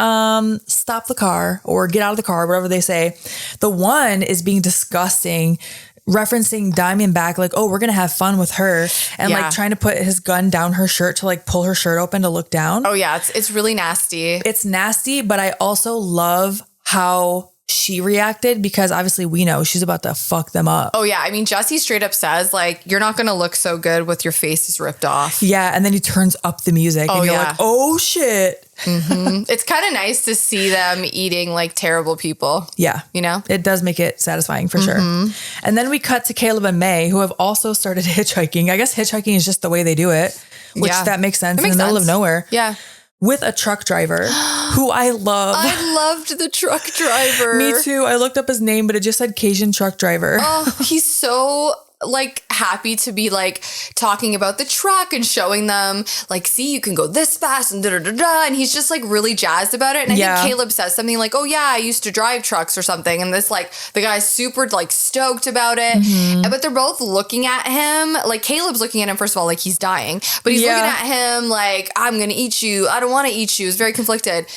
stop the car or get out of the car, whatever they say. The one is being disgusting, referencing Diamondback, like, oh, we're going to have fun with her. And like trying to put his gun down her shirt to like pull her shirt open to look down. Oh yeah. It's really nasty. It's nasty, but I also love how she reacted because obviously we know she's about to fuck them up. Oh yeah. I mean, Jesse straight up says like, you're not going to look so good with your faces ripped off. Yeah. And then he turns up the music and you're like, oh shit. Mm-hmm. It's kind of nice to see them eating like terrible people. Yeah. It does make it satisfying for sure. And then we cut to Caleb and May, who have also started hitchhiking. I guess hitchhiking is just the way they do it, which that makes sense in the middle of nowhere. Yeah. With a truck driver who I love. I loved the truck driver. Me too. I looked up his name, but it just said Cajun truck driver. Oh, he's so like happy to be like talking about the truck and showing them like, see, you can go this fast and da-da-da-da. And he's just like really jazzed about it. And I think Caleb says something like, oh yeah, I used to drive trucks or something. And this like the guy's super like stoked about it. But they're both looking at him. Like Caleb's looking at him, first of all, like he's dying. But he's looking at him like, I'm going to eat you. I don't want to eat you. It's very conflicted.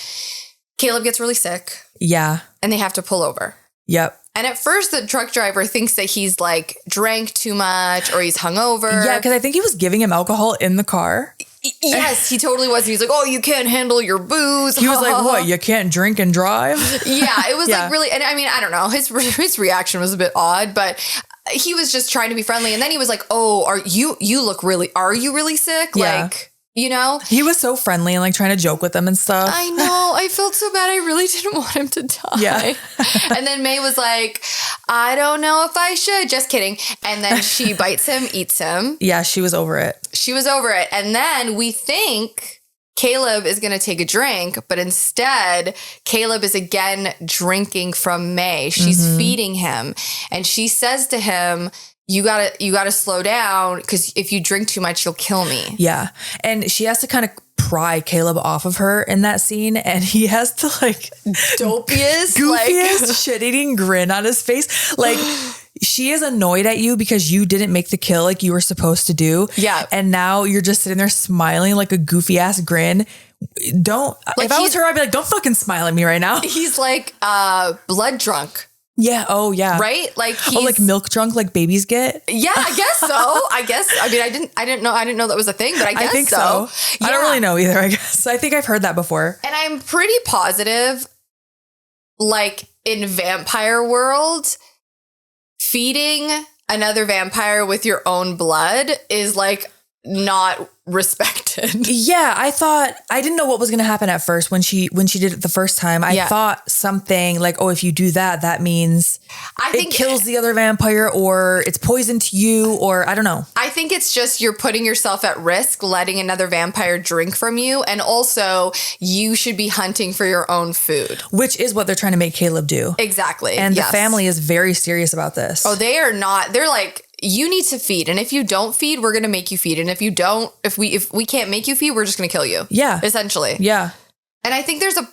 Caleb gets really sick. Yeah. And they have to pull over. Yep. And at first, the truck driver thinks that he's like drank too much or he's hungover. Yeah, because I think he was giving him alcohol in the car. Yes, he totally was. He's like, oh, you can't handle your booze. He was like, what? You can't drink and drive? Yeah, it was like really, and I mean, I don't know. His reaction was a bit odd, but he was just trying to be friendly. And then he was like, oh, are you really sick? Yeah. Like, he was so friendly and like trying to joke with them and stuff. I know. I felt so bad. I really didn't want him to die. Yeah. And then May was like, I don't know if I should. Just kidding. And then she bites him, eats him. Yeah, she was over it. And then we think Caleb is going to take a drink, but instead Caleb is again drinking from May. She's feeding him. And she says to him, you gotta slow down because if you drink too much, you'll kill me. Yeah. And she has to kind of pry Caleb off of her in that scene. And he has to like goofiest shit-eating grin on his face. Like she is annoyed at you because you didn't make the kill like you were supposed to do. Yeah. And now you're just sitting there smiling like a goofy ass grin. Don't, like, if I was her, I'd be like, don't fucking smile at me right now. He's like blood drunk. Yeah. Oh yeah. Right? Like like milk drunk like babies get. Yeah, I guess so. I mean, I didn't know that was a thing, but I guess think so. Yeah. I don't really know either, I guess. I think I've heard that before. And I'm pretty positive, like in vampire world, feeding another vampire with your own blood is like not respected. Yeah, I didn't know what was going to happen at first when she did it the first time. I thought something like, oh, if you do that, that means it kills the other vampire or it's poison to you or I don't know. I think it's just you're putting yourself at risk letting another vampire drink from you. And also you should be hunting for your own food. Which is what they're trying to make Caleb do. Exactly. And the family is very serious about this. Oh, they are not. They're like, you need to feed. And if you don't feed, we're going to make you feed. And if you don't, if we can't make you feed, we're just going to kill you. Yeah. Essentially. Yeah. And I think there's a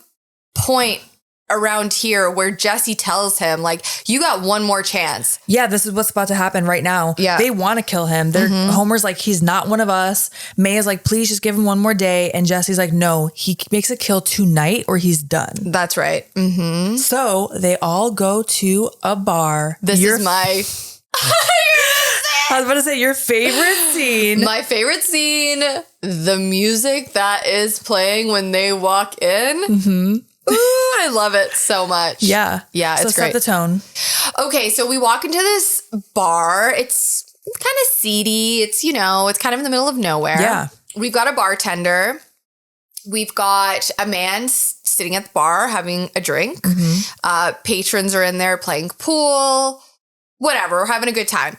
point around here where Jesse tells him, like, you got one more chance. Yeah, this is what's about to happen right now. Yeah. They want to kill him. Homer's like, he's not one of us. May is like, please just give him one more day. And Jesse's like, no, he makes a kill tonight or he's done. That's right. Mm-hmm. So they all go to a bar. This is my... I was about to say your favorite scene. My favorite scene, the music that is playing when they walk in. Mm-hmm. Ooh, I love it so much. Yeah. Yeah, so it's great. Set the tone. Okay, so we walk into this bar. It's kind of seedy. It's, it's kind of in the middle of nowhere. Yeah. We've got a bartender. We've got a man sitting at the bar having a drink. Mm-hmm. Patrons are in there playing pool. Whatever, we're having a good time.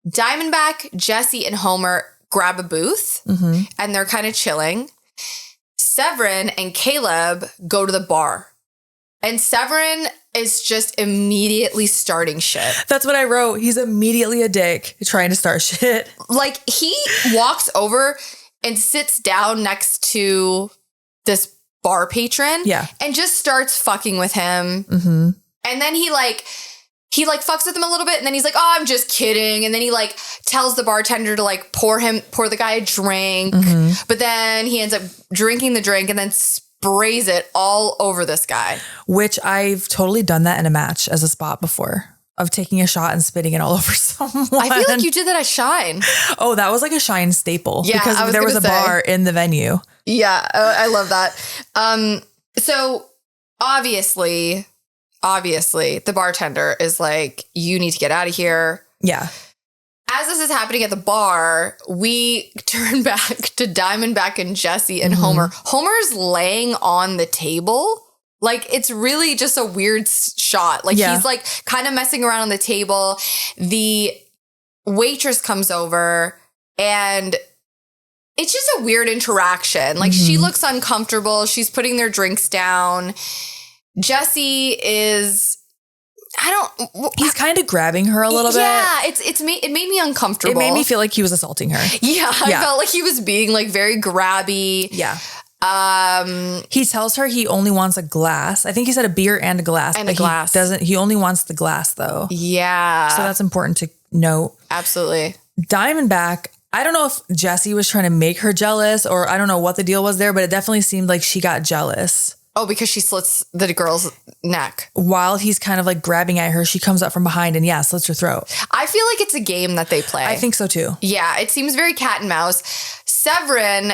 Diamondback, Jesse, and Homer grab a booth, and they're kind of chilling. Severin and Caleb go to the bar. And Severin is just immediately starting shit. That's what I wrote. He's immediately a dick trying to start shit. Like, he walks over and sits down next to this bar patron. Yeah. And just starts fucking with him. Mm-hmm. And then he fucks with him a little bit and then he's like, oh, I'm just kidding. And then he like tells the bartender to like pour the guy a drink. Mm-hmm. But then he ends up drinking the drink and then sprays it all over this guy. Which I've totally done that in a match as a spot before. Of taking a shot and spitting it all over someone. I feel like you did that at Shine. Oh, that was like a Shine staple. Yeah, because there was a bar in the venue. Yeah, I love that. So obviously, the bartender is like, you need to get out of here. Yeah. As this is happening at the bar, we turn back to Diamondback and Jesse and Homer. Homer's laying on the table. Like, it's really just a weird shot. Like, he's like kind of messing around on the table. The waitress comes over and it's just a weird interaction. Like, she looks uncomfortable. She's putting their drinks down. Jesse is, he's kind of grabbing her a little bit. Yeah, it made me uncomfortable. It made me feel like he was assaulting her. Yeah, I felt like he was being like very grabby. Yeah. He tells her he only wants a glass. I think he said a beer and a glass. And a glass. He only wants the glass though. Yeah. So that's important to note. Absolutely. Diamondback, I don't know if Jesse was trying to make her jealous or I don't know what the deal was there, but it definitely seemed like she got jealous. Oh, because she slits the girl's neck. While he's kind of like grabbing at her, she comes up from behind and slits her throat. I feel like it's a game that they play. I think so too. Yeah, it seems very cat and mouse. Severin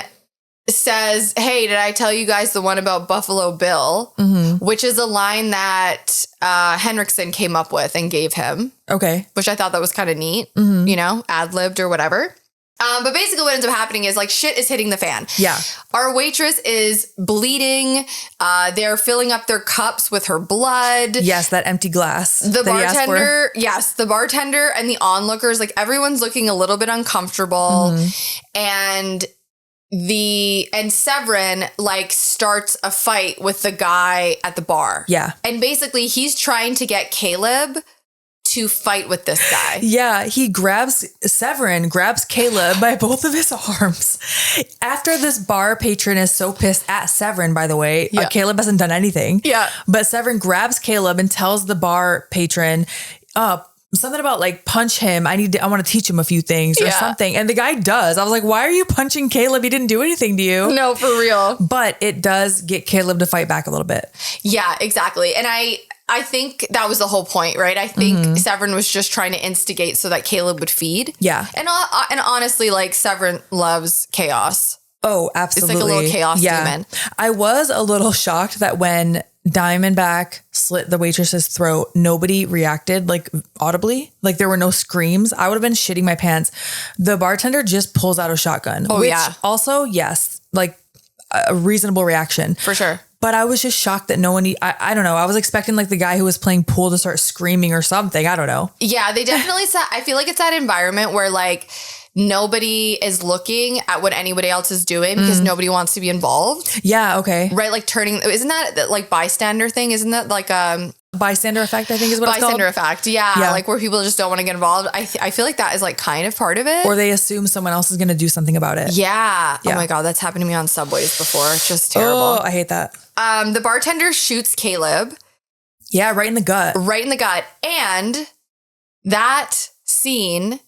says, hey, did I tell you guys the one about Buffalo Bill? Which is a line that Henriksen came up with and gave him. Okay. Which I thought that was kind of neat, ad-libbed or whatever. But basically what ends up happening is like shit is hitting the fan. Yeah. Our waitress is bleeding. They're filling up their cups with her blood. Yes, that empty glass. The bartender, the bartender and the onlookers, like everyone's looking a little bit uncomfortable. And Severin like starts a fight with the guy at the bar. Yeah. And basically he's trying to get Caleb to fight with this guy. Yeah, Severin grabs Caleb by both of his arms. After this bar patron is so pissed at Severin, by the way, Caleb hasn't done anything. Yeah. But Severin grabs Caleb and tells the bar patron, something about like punch him. I want to teach him a few things or something. And the guy does. I was like, why are you punching Caleb? He didn't do anything to you. No, for real. But it does get Caleb to fight back a little bit. Yeah, exactly. And I think that was the whole point, right? I think Severin was just trying to instigate so that Caleb would feed. Yeah. And honestly, like Severin loves chaos. Oh, absolutely. It's like a little chaos demon. I was a little shocked that when Diamondback slit the waitress's throat, nobody reacted like audibly. Like there were no screams. I would have been shitting my pants. The bartender just pulls out a shotgun. Oh, which yeah. Also, yes, like a reasonable reaction. For sure. But I was just shocked that no one, I don't know. I was expecting like the guy who was playing pool to start screaming or something. I don't know. Yeah, they definitely said, I feel like it's that environment where like nobody is looking at what anybody else is doing because nobody wants to be involved. Yeah. Okay. Right. Like isn't that like bystander thing? Isn't that like bystander effect, I think is what it's called. Bystander effect. Yeah. Like where people just don't want to get involved. I feel like that is like kind of part of it. Or they assume someone else is going to do something about it. Yeah. Oh my God. That's happened to me on subways before. It's just terrible. Oh, I hate that. The bartender shoots Caleb. Yeah. Right in the gut. Right in the gut. And that scene,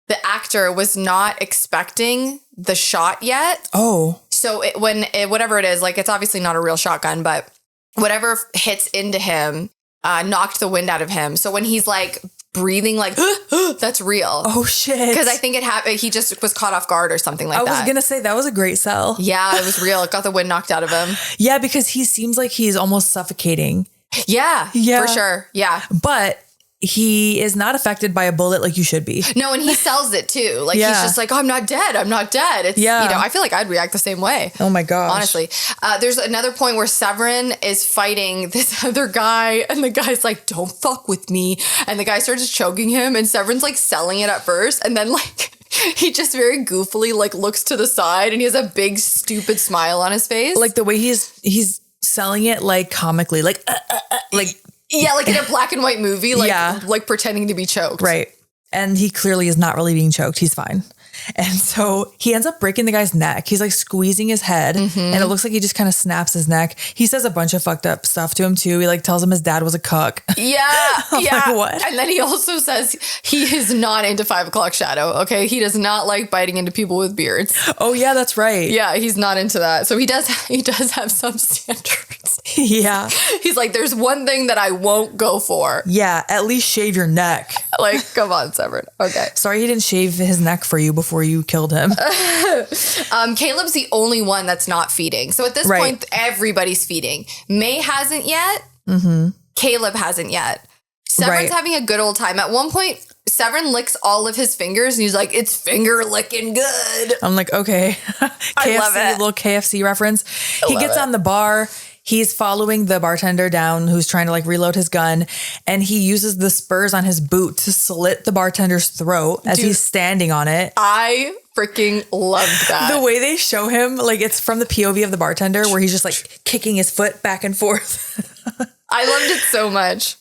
the actor was not expecting the shot yet. Oh. So whatever it is, like it's obviously not a real shotgun, but whatever hits into him knocked the wind out of him. So when he's like breathing like, that's real. Oh, shit. Because I think it happened. He just was caught off guard or something like that. I was going to say that was a great sell. Yeah, it was real. It got the wind knocked out of him. Yeah, because he seems like he's almost suffocating. Yeah, for sure. Yeah. But he is not affected by a bullet like you should be. No, and he sells it too. Like he's just like, oh, I'm not dead. I'm not dead. It's, I feel like I'd react the same way. Oh my gosh. Honestly. There's another point where Severin is fighting this other guy and the guy's like, don't fuck with me. And the guy starts choking him and Severin's like selling it at first. And then like, he just very goofily like looks to the side and he has a big stupid smile on his face. Like the way he's selling it like comically, like. Yeah, like in a black and white movie, like pretending to be choked. Right. And he clearly is not really being choked. He's fine. And so he ends up breaking the guy's neck. He's like squeezing his head and it looks like he just kind of snaps his neck. He says a bunch of fucked up stuff to him too. He like tells him his dad was a cuck. Yeah. Like, what? And then he also says he is not into 5 o'clock shadow. Okay. He does not like biting into people with beards. Oh yeah, that's right. Yeah. He's not into that. So he does have some standards. Yeah. He's like, there's one thing that I won't go for. Yeah. At least shave your neck. Like, come on, Severin. Okay. Sorry he didn't shave his neck for you before you killed him. Caleb's the only one that's not feeding. So at this point, everybody's feeding. May hasn't yet. Caleb hasn't yet. Severin's having a good old time. At one point, Severin licks all of his fingers and he's like, it's finger licking good. I'm like, okay. I love it. Little KFC reference. He gets on the bar. He's following the bartender down who's trying to like reload his gun. And he uses the spurs on his boot to slit the bartender's throat as he's standing on it. I freaking loved that. The way they show him, like it's from the POV of the bartender where he's just like kicking his foot back and forth. I loved it so much.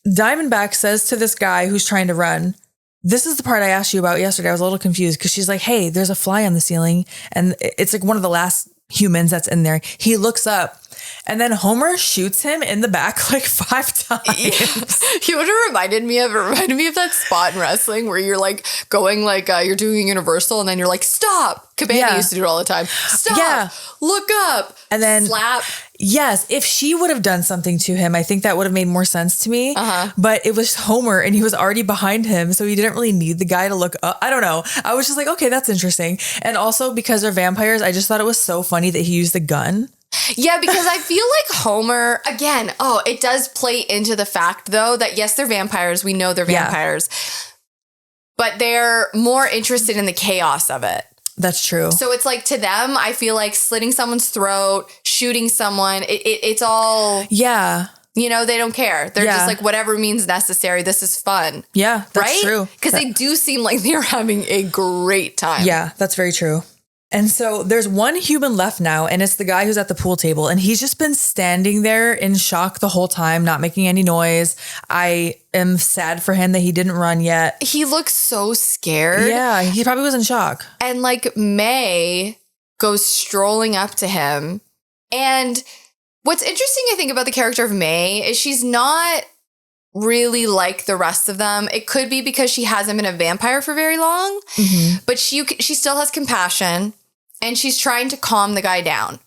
Diamondback says to this guy who's trying to run, this is the part I asked you about yesterday. I was a little confused because she's like, hey, there's a fly on the ceiling. And it's like one of the last humans that's in there. He looks up and then Homer shoots him in the back like 5 times. You know what it reminded me of? It reminded me of that spot in wrestling where you're like going like you're doing Universal and then you're like, stop. Cabana used to do it all the time. Stop. Yeah. Look up. And then slap. Yes. If she would have done something to him, I think that would have made more sense to me. But it was Homer and he was already behind him. So he didn't really need the guy to look up. I don't know. I was just like, okay, that's interesting. And also because they're vampires, I just thought it was so funny that he used the gun. Yeah, because I feel like Homer, again, it does play into the fact, though, that yes, they're vampires. We know they're vampires. But they're more interested in the chaos of it. That's true. So it's like to them, I feel like slitting someone's throat, shooting someone, it's all... Yeah. You know, they don't care. They're just like, whatever means necessary. This is fun. Yeah, that's true. Because they do seem like they're having a great time. Yeah, that's very true. And so there's one human left now, and it's the guy who's at the pool table. And he's just been standing there in shock the whole time, not making any noise. I am sad for him that he didn't run yet. He looks so scared. Yeah, he probably was in shock. And like May goes strolling up to him. And what's interesting, I think, about the character of May is she's not really like the rest of them. It could be because she hasn't been a vampire for very long, but she still has compassion and she's trying to calm the guy down.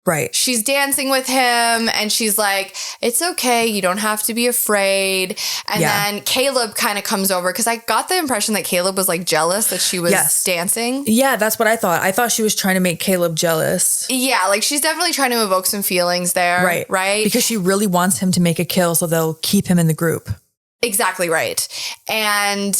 Right. She's dancing with him and she's like, it's okay. You don't have to be afraid. And then Caleb kind of comes over because I got the impression that Caleb was like jealous that she was dancing. Yeah, that's what I thought. I thought she was trying to make Caleb jealous. Yeah, like she's definitely trying to evoke some feelings there. Right. Right. Because she really wants him to make a kill so they'll keep him in the group. Exactly right. And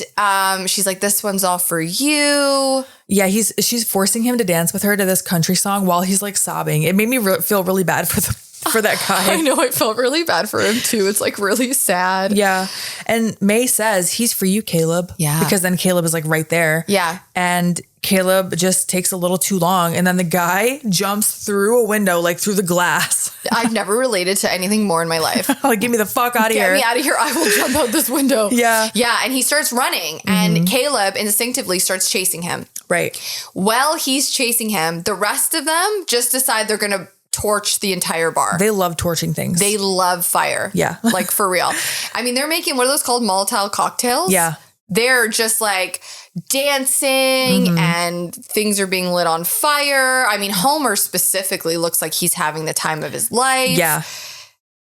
she's like, this one's all for you. Yeah, she's forcing him to dance with her to this country song while he's like sobbing. It made me feel really bad for that guy. I know, I felt really bad for him too. It's like really sad. Yeah. And May says, he's for you, Caleb. Yeah. Because then Caleb is like right there. Yeah. And Caleb just takes a little too long. And then the guy jumps through a window, like through the glass. I've never related to anything more in my life. Like, get me the fuck out of here. Get me out of here. I will jump out this window. Yeah. Yeah. And he starts running and Caleb instinctively starts chasing him. Right. While he's chasing him, the rest of them just decide they're going to torch the entire bar. They love torching things. They love fire. Yeah. Like for real. I mean, they're making, what are those called? Molotov cocktails? Yeah. They're just like dancing and things are being lit on fire. I mean, Homer specifically looks like he's having the time of his life. Yeah.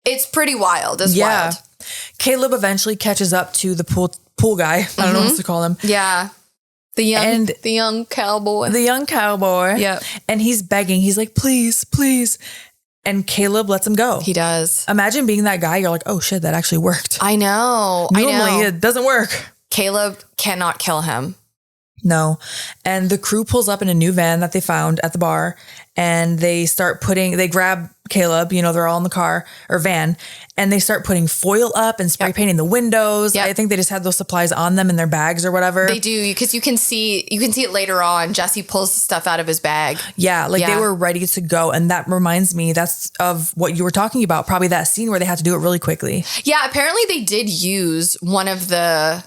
It's pretty wild. It's wild. Caleb eventually catches up to the pool guy. I don't know what else to call him. Yeah. The young cowboy. The young cowboy. Yeah. And he's begging. He's like, please, please. And Caleb lets him go. He does. Imagine being that guy. You're like, oh shit, that actually worked. I know. Normally it doesn't work. Caleb cannot kill him. No. And the crew pulls up in a new van that they found at the bar and they grab Caleb, they're all in the car or van and they start putting foil up and spray painting the windows. I think they just had those supplies on them in their bags or whatever. They do because you can see it later on. Jesse pulls stuff out of his bag. Yeah. They were ready to go. And that reminds me, that's of what you were talking about. Probably that scene where they had to do it really quickly. Yeah. Apparently they did use one of the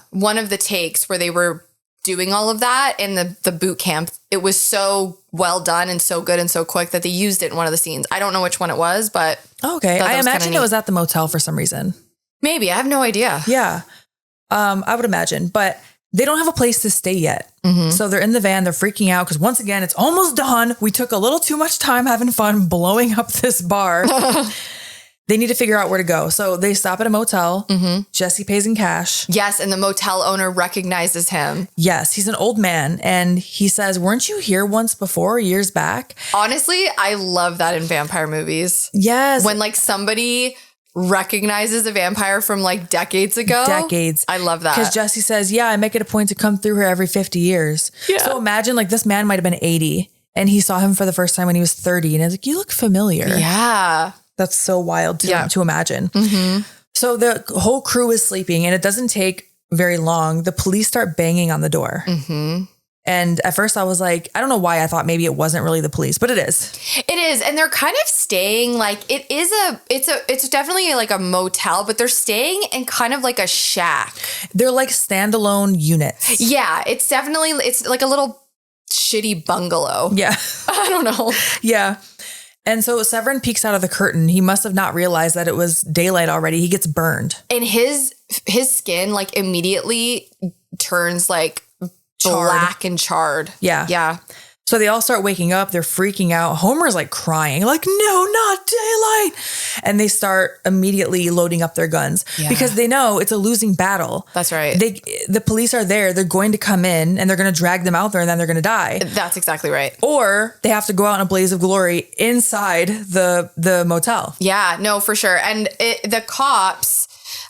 takes where they were doing all of that in the boot camp. It was so well done and so good and so quick that they used it in one of the scenes. I don't know which one it was, but okay. I imagine it was at the motel for some reason. Maybe. I have no idea. Yeah. I would imagine, but they don't have a place to stay yet. So they're in the van. They're freaking out because once again, it's almost done. We took a little too much time having fun blowing up this bar. They need to figure out where to go. So they stop at a motel. Jesse pays in cash. Yes. And the motel owner recognizes him. Yes. He's an old man. And he says, weren't you here once before, years back? Honestly, I love that in vampire movies. Yes. When somebody recognizes a vampire from decades ago. Decades. I love that. Because Jesse says, yeah, I make it a point to come through here every 50 years. Yeah. So imagine this man might have been 80 and he saw him for the first time when he was 30. And he's like, you look familiar. Yeah. That's so wild to imagine. So the whole crew is sleeping and it doesn't take very long. The police start banging on the door. And at first I was like, I don't know why I thought maybe it wasn't really the police, but it is. It is. And they're kind of staying it's definitely a motel, but they're staying in kind of like a shack. They're like standalone units. Yeah. It's like a little shitty bungalow. Yeah. I don't know. Yeah. And so Severin peeks out of the curtain. He must have not realized that it was daylight already. He gets burned. And his skin immediately turns black and charred. Yeah. Yeah. So they all start waking up. They're freaking out. Homer's crying, no, not daylight. And they start immediately loading up their guns because they know it's a losing battle. That's right. The police are there. They're going to come in and they're going to drag them out there and then they're going to die. That's exactly right. Or they have to go out in a blaze of glory inside the motel. Yeah, no, for sure. And the cops,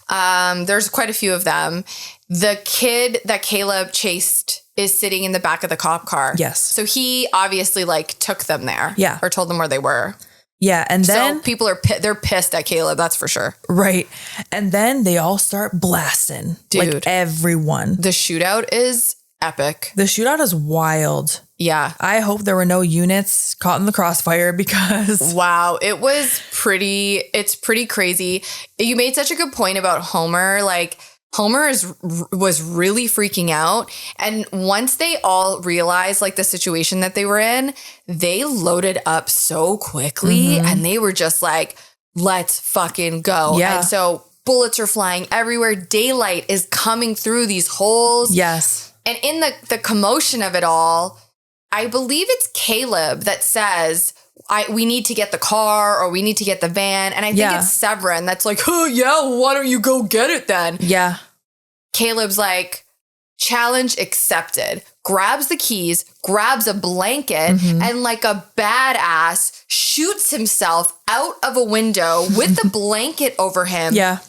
there's quite a few of them. The kid that Caleb chased is sitting in the back of the cop car. Yes. So he obviously took them there. Yeah. Or told them where they were. Yeah. And then so people they're pissed at Caleb. That's for sure. Right. And then they all start blasting. Dude. Everyone. The shootout is epic. The shootout is wild. Yeah. I hope there were no units caught in the crossfire because wow, it's pretty crazy. You made such a good point about Homer. Homer was really freaking out. And once they all realized the situation that they were in, they loaded up so quickly and they were just let's fucking go. Yeah. And so bullets are flying everywhere. Daylight is coming through these holes. Yes. And in the commotion of it all, I believe it's Caleb that says, we need to get the car or we need to get the van. And I think it's Severin that's like, oh, yeah, well, why don't you go get it then? Yeah. Caleb's like, challenge accepted. Grabs the keys, grabs a blanket, and like a badass shoots himself out of a window with the blanket over him. Yeah.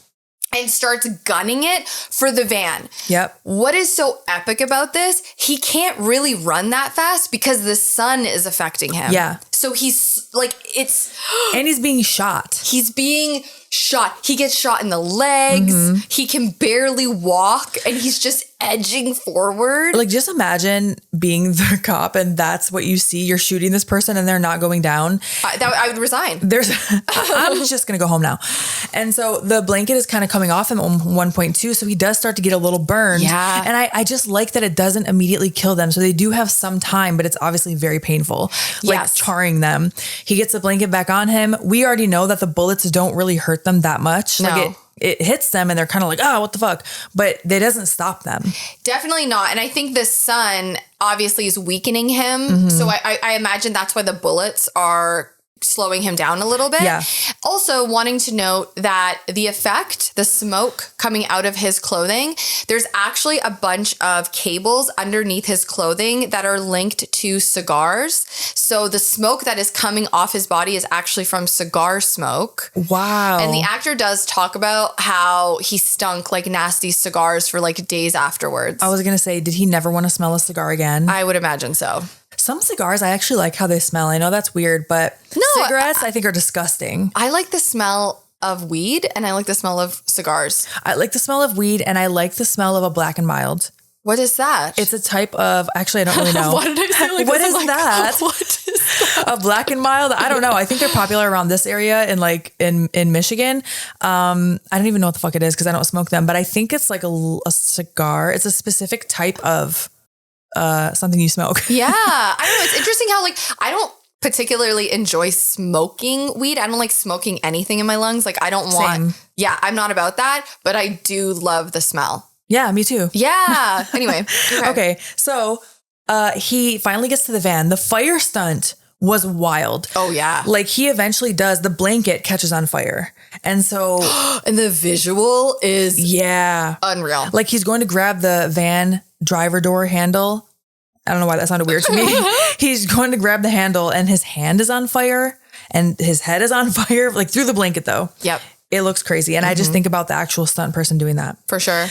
And starts gunning it for the van. Yep. What is so epic about this? He can't really run that fast because the sun is affecting him. Yeah. So he's like, and he's being shot. He's being shot. He gets shot in the legs. He can barely walk and he's just edging forward. Like, just imagine being the cop and that's what you see. You're shooting this person and they're not going down. I would resign. I'm just going to go home now. And so the blanket is kind of coming off him at one point too. So he does start to get a little burned. Yeah. And I just like that it doesn't immediately kill them. So they do have some time, but it's obviously very painful. Like charring them. He gets the blanket back on him. We already know that the bullets don't really hurt them that much. No. Like it hits them and they're kind of like, oh, what the fuck? But it doesn't stop them. Definitely not. And I think the sun obviously is weakening him. So I imagine that's why the bullets are slowing him down a little bit. Yeah. Also wanting to note that the effect, the smoke coming out of his clothing, there's actually a bunch of cables underneath his clothing that are linked to cigars. So the smoke that is coming off his body is actually from cigar smoke. Wow. And the actor does talk about how he stunk like nasty cigars for like days afterwards. I was going to say, did he never want to smell a cigar again? I would imagine so. Some cigars, I actually like how they smell. I know that's weird, but cigarettes I think are disgusting. I like the smell of weed and I like the smell of cigars. I like the smell of weed and I like the smell of a black and mild. What is that? It's a type of, actually, I don't really know. Why did I say like what this? is that? What is that? A black and mild? I don't know. I think they're popular around this area in Michigan. I don't even know what the fuck it is because I don't smoke them, but I think it's like a cigar. It's a specific type of something you smoke. Yeah. I don't know. It's interesting how I don't particularly enjoy smoking weed. I don't like smoking anything in my lungs. Like I don't want, I'm not about that, but I do love the smell. Yeah, me too. Yeah. Anyway. Okay. So he finally gets to the van. The fire stunt was wild. Oh yeah. Like he eventually does, the blanket catches on fire. And so. And the visual is unreal. Like he's going to grab the van driver door handle. I don't know why that sounded weird to me. He's going to grab the handle and his hand is on fire and his head is on fire, like through the blanket though. Yep. It looks crazy. And I just think about the actual stunt person doing that. For sure.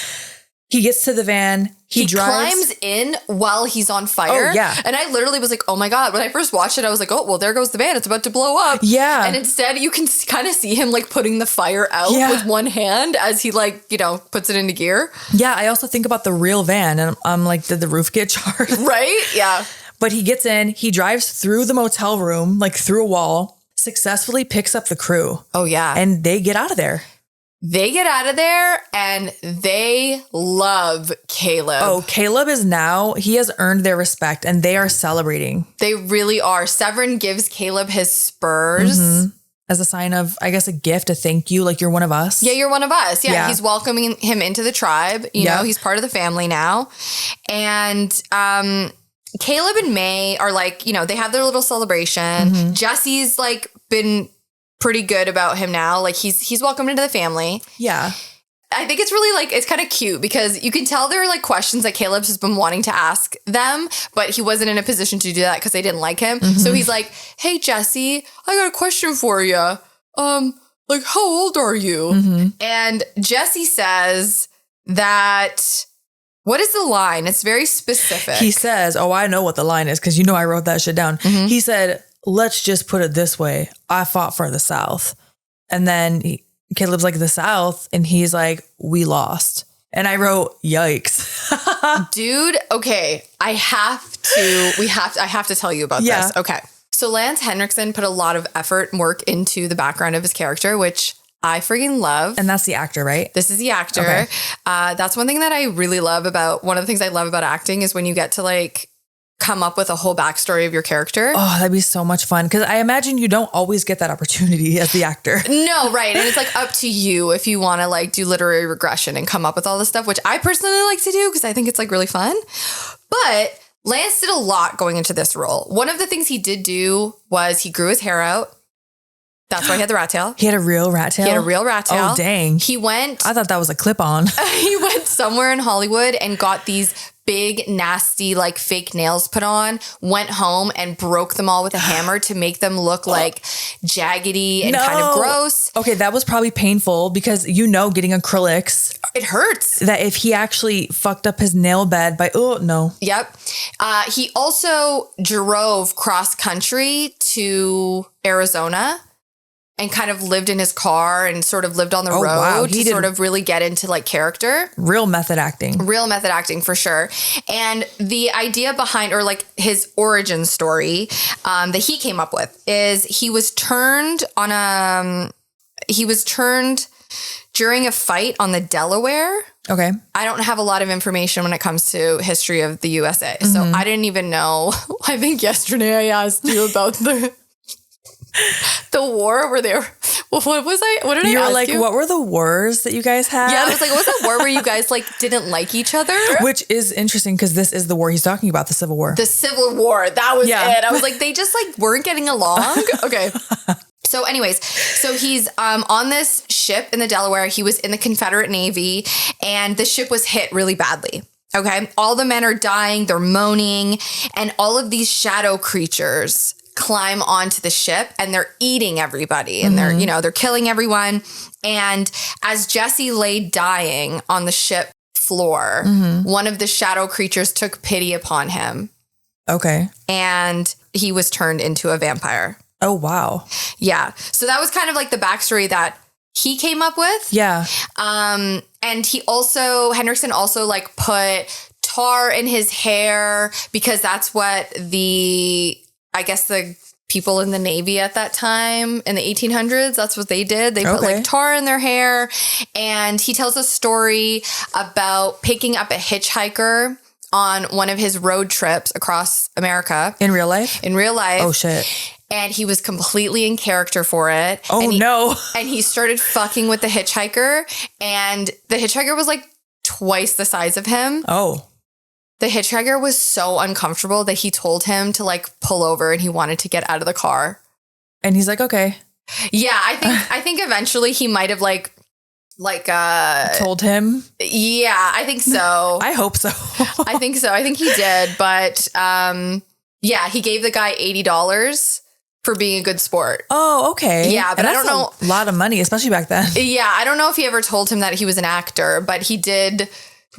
He gets to the van. He drives. Climbs in while he's on fire. Oh, yeah. And I literally was like, oh my God. When I first watched it, I was like, oh, well, there goes the van. It's about to blow up. Yeah. And instead you can kind of see him like putting the fire out with one hand as he puts it into gear. Yeah. I also think about the real van and I'm like, did the roof get charred? Right? Yeah. But he gets in, he drives through the motel room, like through a wall, successfully picks up the crew. Oh yeah. And they get out of there. They get out of there and they love Caleb. Oh, Caleb he has earned their respect and they are celebrating. They really are. Severin gives Caleb his spurs. As a sign of, I guess, a gift, a thank you, like you're one of us. Yeah, you're one of us. Yeah. He's welcoming him into the tribe. You know, he's part of the family now. And Caleb and May are they have their little celebration. Jesse's been pretty good about him now. Like he's welcomed into the family. Yeah. I think it's really it's kind of cute because you can tell there are questions that Caleb has been wanting to ask them, but he wasn't in a position to do that because they didn't like him. So he's like, hey, Jesse, I got a question for you. How old are you? And Jesse says that, what is the line? It's very specific. He says, oh, I know what the line is because I wrote that shit down. He said, let's just put it this way. I fought for the South. And then Caleb's like, the South. And he's like, we lost. And I wrote, yikes. Dude, okay. I have to tell you about this. Okay. So Lance Henriksen put a lot of effort and work into the background of his character, which I freaking love. And that's the actor, right? This is the actor. Okay. That's one thing that I really love one of the things I love about acting is when you get to come up with a whole backstory of your character. Oh, that'd be so much fun. Because I imagine you don't always get that opportunity as the actor. No, right. And it's like up to you if you want to like do literary regression and come up with all this stuff, which I personally like to do because I think it's like really fun. But Lance did a lot going into this role. One of the things he did do was he grew his hair out. That's why he had the rat tail. He had a real rat tail? He had a real rat tail. Oh, dang. He went... I thought that was a clip-on. He went somewhere in Hollywood and got these big, nasty, like fake nails put on, went home and broke them all with a hammer to make them look like jaggedy and kind of gross. Okay, that was probably painful because getting acrylics... It hurts. That if he actually fucked up his nail bed by... Oh, no. Yep. He also drove cross-country to Arizona and kind of lived in his car and sort of lived on the road to sort of really get into like character. Real method acting for sure. And the idea behind, or like his origin story that he came up with is he was turned during a fight on the Delaware. Okay. I don't have a lot of information when it comes to history of the USA. So I didn't even know. I think yesterday I asked you about the war where they were, what did I ask you? You were like, what were the wars that you guys had? Yeah, I was like, what was that war where you guys like didn't like each other? Which is interesting because this is the war he's talking about, the Civil War. The Civil War, that was it. I was like, they just like weren't getting along. Okay. So anyways, he's on this ship in the Delaware. He was in the Confederate Navy and the ship was hit really badly. Okay. All the men are dying. They're moaning. And all of these shadow creatures climb onto the ship and they're eating everybody and they're killing everyone. And as Jesse lay dying on the ship floor, one of the shadow creatures took pity upon him. Okay. And he was turned into a vampire. Oh, wow. Yeah. So that was kind of like the backstory that he came up with. Yeah. And Henriksen also like put tar in his hair because that's what the people in the Navy at that time in the 1800s, that's what they did. They put like tar in their hair. And he tells a story about picking up a hitchhiker on one of his road trips across America. In real life? In real life. Oh, shit. And he was completely in character for it. Oh, no. And he started fucking with the hitchhiker. And the hitchhiker was like twice the size of him. Oh. The hitchhiker was so uncomfortable that he told him to like pull over and he wanted to get out of the car. And he's like, okay. Yeah, I think eventually he might have told him. Yeah, I think so. I hope so. I think so. I think he did. But yeah, he gave the guy $80 for being a good sport. Oh, okay. Yeah, but I don't know. A lot of money, especially back then. Yeah, I don't know if he ever told him that he was an actor, but he did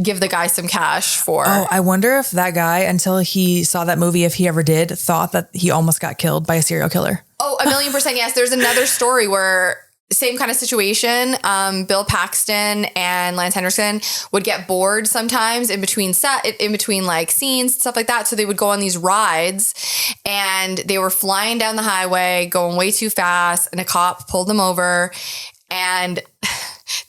give the guy some cash for. Oh, I wonder if that guy, until he saw that movie, if he ever did, thought that he almost got killed by a serial killer. Oh, 1,000,000% yes. There's another story where same kind of situation. Bill Paxton and Lance Henriksen would get bored sometimes in between like scenes, stuff like that. So they would go on these rides and they were flying down the highway, going way too fast, and a cop pulled them over and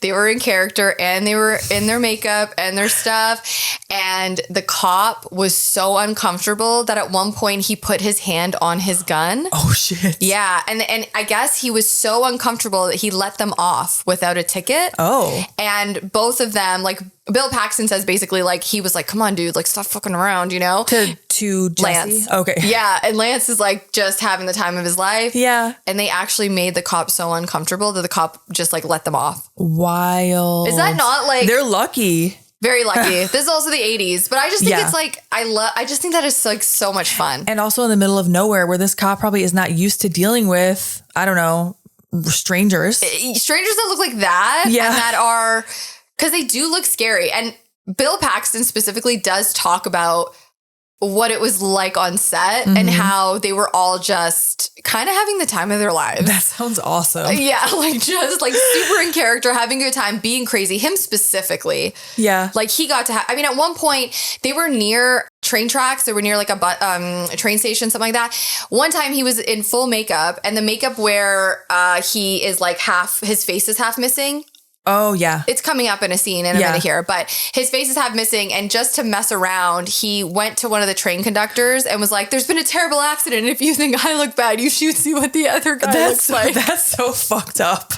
they were in character and they were in their makeup and their stuff. And the cop was so uncomfortable that at one point he put his hand on his gun. Oh, shit. Yeah. And I guess he was so uncomfortable that he let them off without a ticket. Oh. And both of them, like Bill Paxton says basically like, he was like, come on, dude, like stop fucking around, you know? To Jesse? Lance. Okay. Yeah. And Lance is like just having the time of his life. Yeah. And they actually made the cop so uncomfortable that the cop just like let them off. Wild. Is that not like... They're lucky. Very lucky. This is also the 80s. But I just think it's like, I just think that is like so much fun. And also in the middle of nowhere where this cop probably is not used to dealing with, I don't know, strangers. Strangers that look like that. Yeah. And that are... Because they do look scary. And Bill Paxton specifically does talk about what it was like on set and how they were all just kind of having the time of their lives. That sounds awesome. Yeah, like just like super in character, having a good time, being crazy. Him specifically. Yeah. Like he got to have, I mean, at one point they were near train tracks. They were near like a train station, something like that. One time he was in full makeup and the makeup where he is like his face is half missing. Oh, yeah. It's coming up in a scene in a minute here, but his face is half missing. And just to mess around, he went to one of the train conductors and was like, there's been a terrible accident. If you think I look bad, you should see what the other guy looks like. That's so fucked up.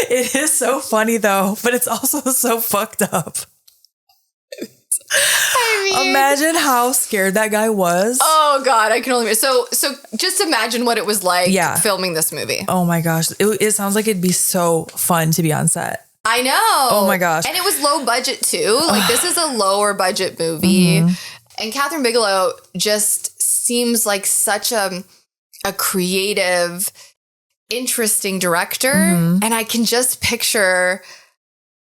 It is so funny though, but it's also so fucked up. I mean, imagine how scared that guy was. Oh God, I can only so just imagine what it was like filming this movie. Oh my gosh. It sounds like it'd be so fun to be on set. I know. Oh my gosh. And it was low budget too. Like this is a lower budget movie. And Catherine Bigelow just seems like such a creative, interesting director. And I can just picture,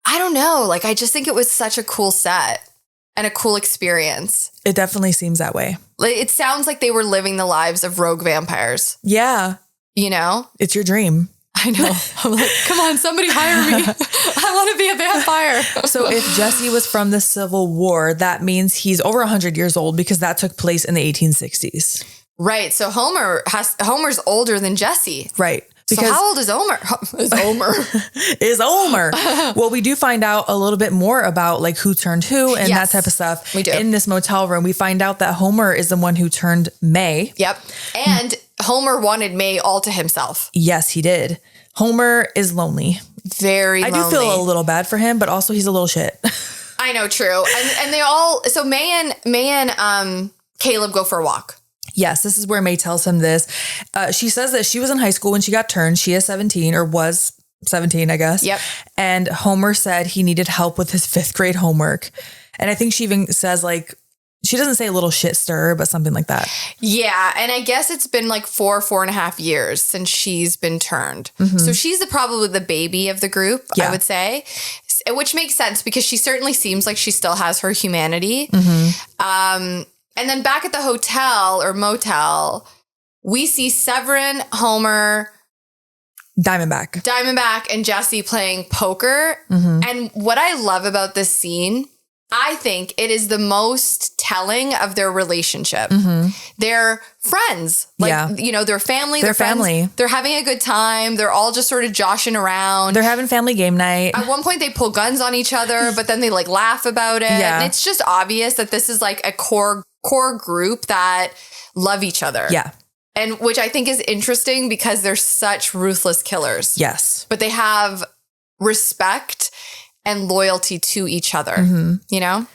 I don't know, like I just think it was such a cool set. And a cool experience. It definitely seems that way. Like, it sounds like they were living the lives of rogue vampires. Yeah. You know? It's your dream. I know. I'm like, come on, somebody hire me. I want to be a vampire. So if Jesse was from the Civil War, that means he's over 100 years old because that took place in the 1860s. Right. So Homer's older than Jesse. Right. Because, so how old is Homer? Is Homer. Well, we do find out a little bit more about like who turned who and that type of stuff. We do. In this motel room, we find out that Homer is the one who turned May. Yep. And Homer wanted May all to himself. Yes, he did. Homer is lonely. Very lonely. I do feel a little bad for him, but also he's a little shit. I know, true. And they all, so May and Caleb go for a walk. Yes, this is where May tells him this. She says that she was in high school when she got turned. She is 17 or was 17, I guess. Yep. And Homer said he needed help with his 5th grade homework. And I think she even says like, she doesn't say a little shit stir, but something like that. Yeah. And I guess it's been like 4.5 years since she's been turned. So she's probably the baby of the group, I would say, which makes sense because she certainly seems like she still has her humanity. And then back at the hotel or motel, we see Severin, Homer, Diamondback, and Jesse playing poker. And what I love about this scene, I think it is the most telling of their relationship. They're friends. Like, you know, they're family. They're family. They're having a good time. They're all just sort of joshing around. They're having family game night. At one point they pull guns on each other, but then they like laugh about it. Yeah. And it's just obvious that this is like a core group that love each other. Yeah. And which I think is interesting because they're such ruthless killers. Yes. But they have respect and loyalty to each other, you know?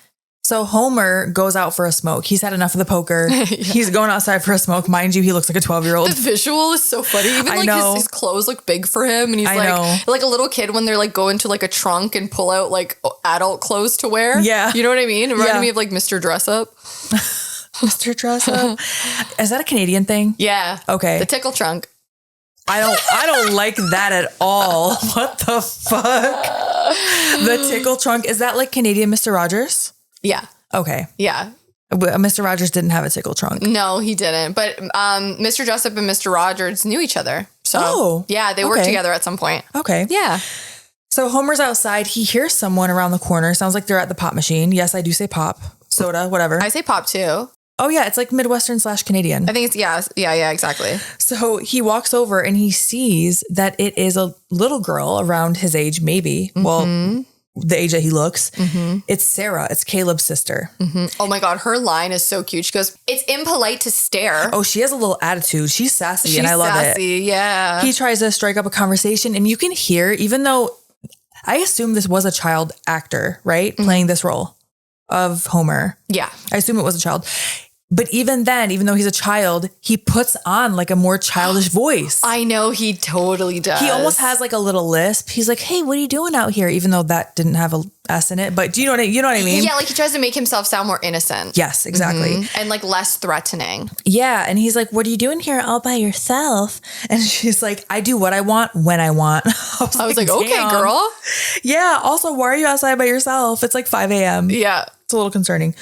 So Homer goes out for a smoke. He's had enough of the poker. He's going outside for a smoke. Mind you, he looks like a 12-year-old. The visual is so funny. Even like his clothes look big for him. And he's like a little kid when they're like go into like a trunk and pull out like adult clothes to wear. Yeah. You know what I mean? It reminded me of like Mr. Dress Up. Mr. Dress Up. Is that a Canadian thing? Yeah. Okay. The tickle trunk. I don't like that at all. What the fuck? The tickle trunk. Is that like Canadian Mr. Rogers? Yeah. Okay. Yeah. Mr. Rogers didn't have a tickle trunk. No, he didn't. But Mr. Jessup and Mr. Rogers knew each other. So yeah, they worked together at some point. Okay. Yeah. So Homer's outside. He hears someone around the corner. Sounds like they're at the pop machine. Yes, I do say pop. Soda, whatever. I say pop too. Oh yeah, it's like Midwestern / Canadian. I think it's, yeah, exactly. So he walks over and he sees that it is a little girl around his age, maybe. Well, the age that he looks. It's Sarah. It's Caleb's sister. Oh my God. Her line is so cute. She goes, it's impolite to stare. Oh, she has a little attitude. She's sassy and I love it. Yeah. He tries to strike up a conversation and you can hear, even though I assume this was a child actor, right? Playing this role of Homer. Yeah. I assume it was a child. But even then, even though he's a child, he puts on like a more childish voice. I know he totally does. He almost has like a little lisp. He's like, "Hey, what are you doing out here?" Even though that didn't have a S in it. But do you know what I mean? Yeah, like he tries to make himself sound more innocent. Yes, exactly. And like less threatening. Yeah. And he's like, "What are you doing here all by yourself?" And she's like, "I do what I want when I want." I was like, okay, girl. Yeah. Also, why are you outside by yourself? It's like 5 a.m. Yeah. It's a little concerning.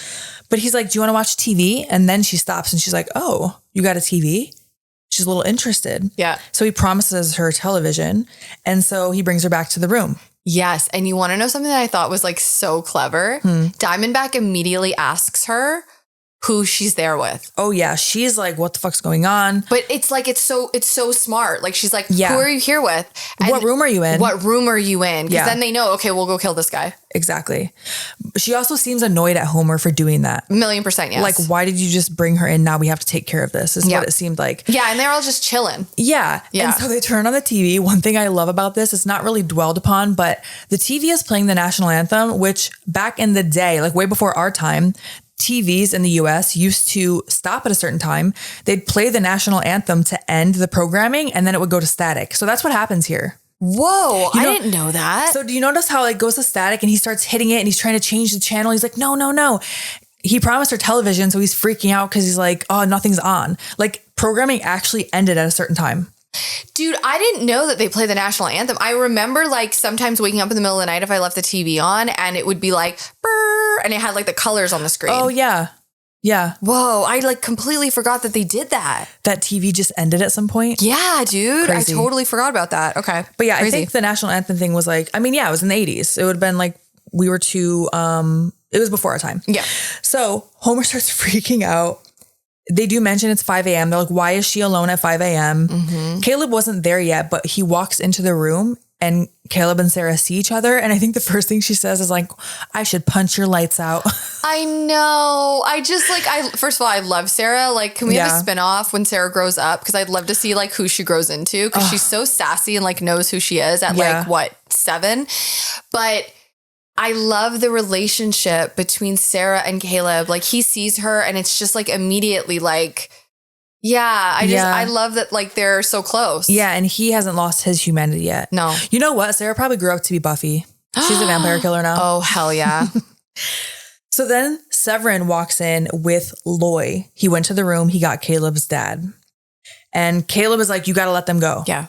But he's like, "Do you want to watch TV?" And then she stops and she's like, "Oh, you got a TV?" She's a little interested. Yeah. So he promises her television. And so he brings her back to the room. Yes. And you want to know something that I thought was like so clever? Diamondback immediately asks her, who she's there with. Oh yeah. She's like, what the fuck's going on? But it's like, it's so smart. Like, she's like, Yeah. who are you here with? And what room are you in? What room are you in? Because Yeah. then they know, okay, we'll go kill this guy. Exactly. She also seems annoyed at Homer for doing that. 1,000,000%, yes. Like, why did you just bring her in? Now we have to take care of this, is Yeah. what it seemed like. Yeah, and they're all just chilling. Yeah. Yeah. And so they turn on the TV. One thing I love about this, it's not really dwelled upon, but the TV is playing the national anthem, which back in the day, like way before our time, TVs in the US used to stop at a certain time. They'd play the national anthem to end the programming, and then it would go to static. So that's what happens here. Whoa, I didn't know that. So do you notice how it goes to static and he starts hitting it and he's trying to change the channel? He's like, no, no, no. He promised her television. So he's freaking out because he's like, oh, nothing's on. Like, programming actually ended at a certain time. Dude, I didn't know that they play the national anthem. I remember like sometimes waking up in the middle of the night if I left the TV on and it would be like, brr, and it had like the colors on the screen. Oh, yeah. Yeah. Whoa, I like completely forgot that they did that. That TV just ended at some point. Yeah, dude. Crazy. I totally forgot about that. Okay. But yeah, Crazy. I think the national anthem thing was like, I mean, yeah, it was in the 80s. It would have been like, we were too, it was before our time. Yeah. So Homer starts freaking out. They do mention it's 5 a.m. They're like, why is she alone at 5 a.m.? Mm-hmm. Caleb wasn't there yet, but he walks into the room and Caleb and Sarah see each other. And I think the first thing she says is like, I should punch your lights out. I know. I just like, first of all, I love Sarah. Like, can we have a spinoff when Sarah grows up? Because I'd love to see like who she grows into because she's so sassy and like knows who she is at like, what, 7? But I love the relationship between Sarah and Caleb. Like, he sees her and it's just like immediately like, I love that like they're so close. Yeah. And he hasn't lost his humanity yet. No. You know what? Sarah probably grew up to be Buffy. She's a vampire killer now. Oh, hell yeah. So then Severin walks in with Loy. He went to the room. He got Caleb's dad. And Caleb is like, you got to let them go. Yeah.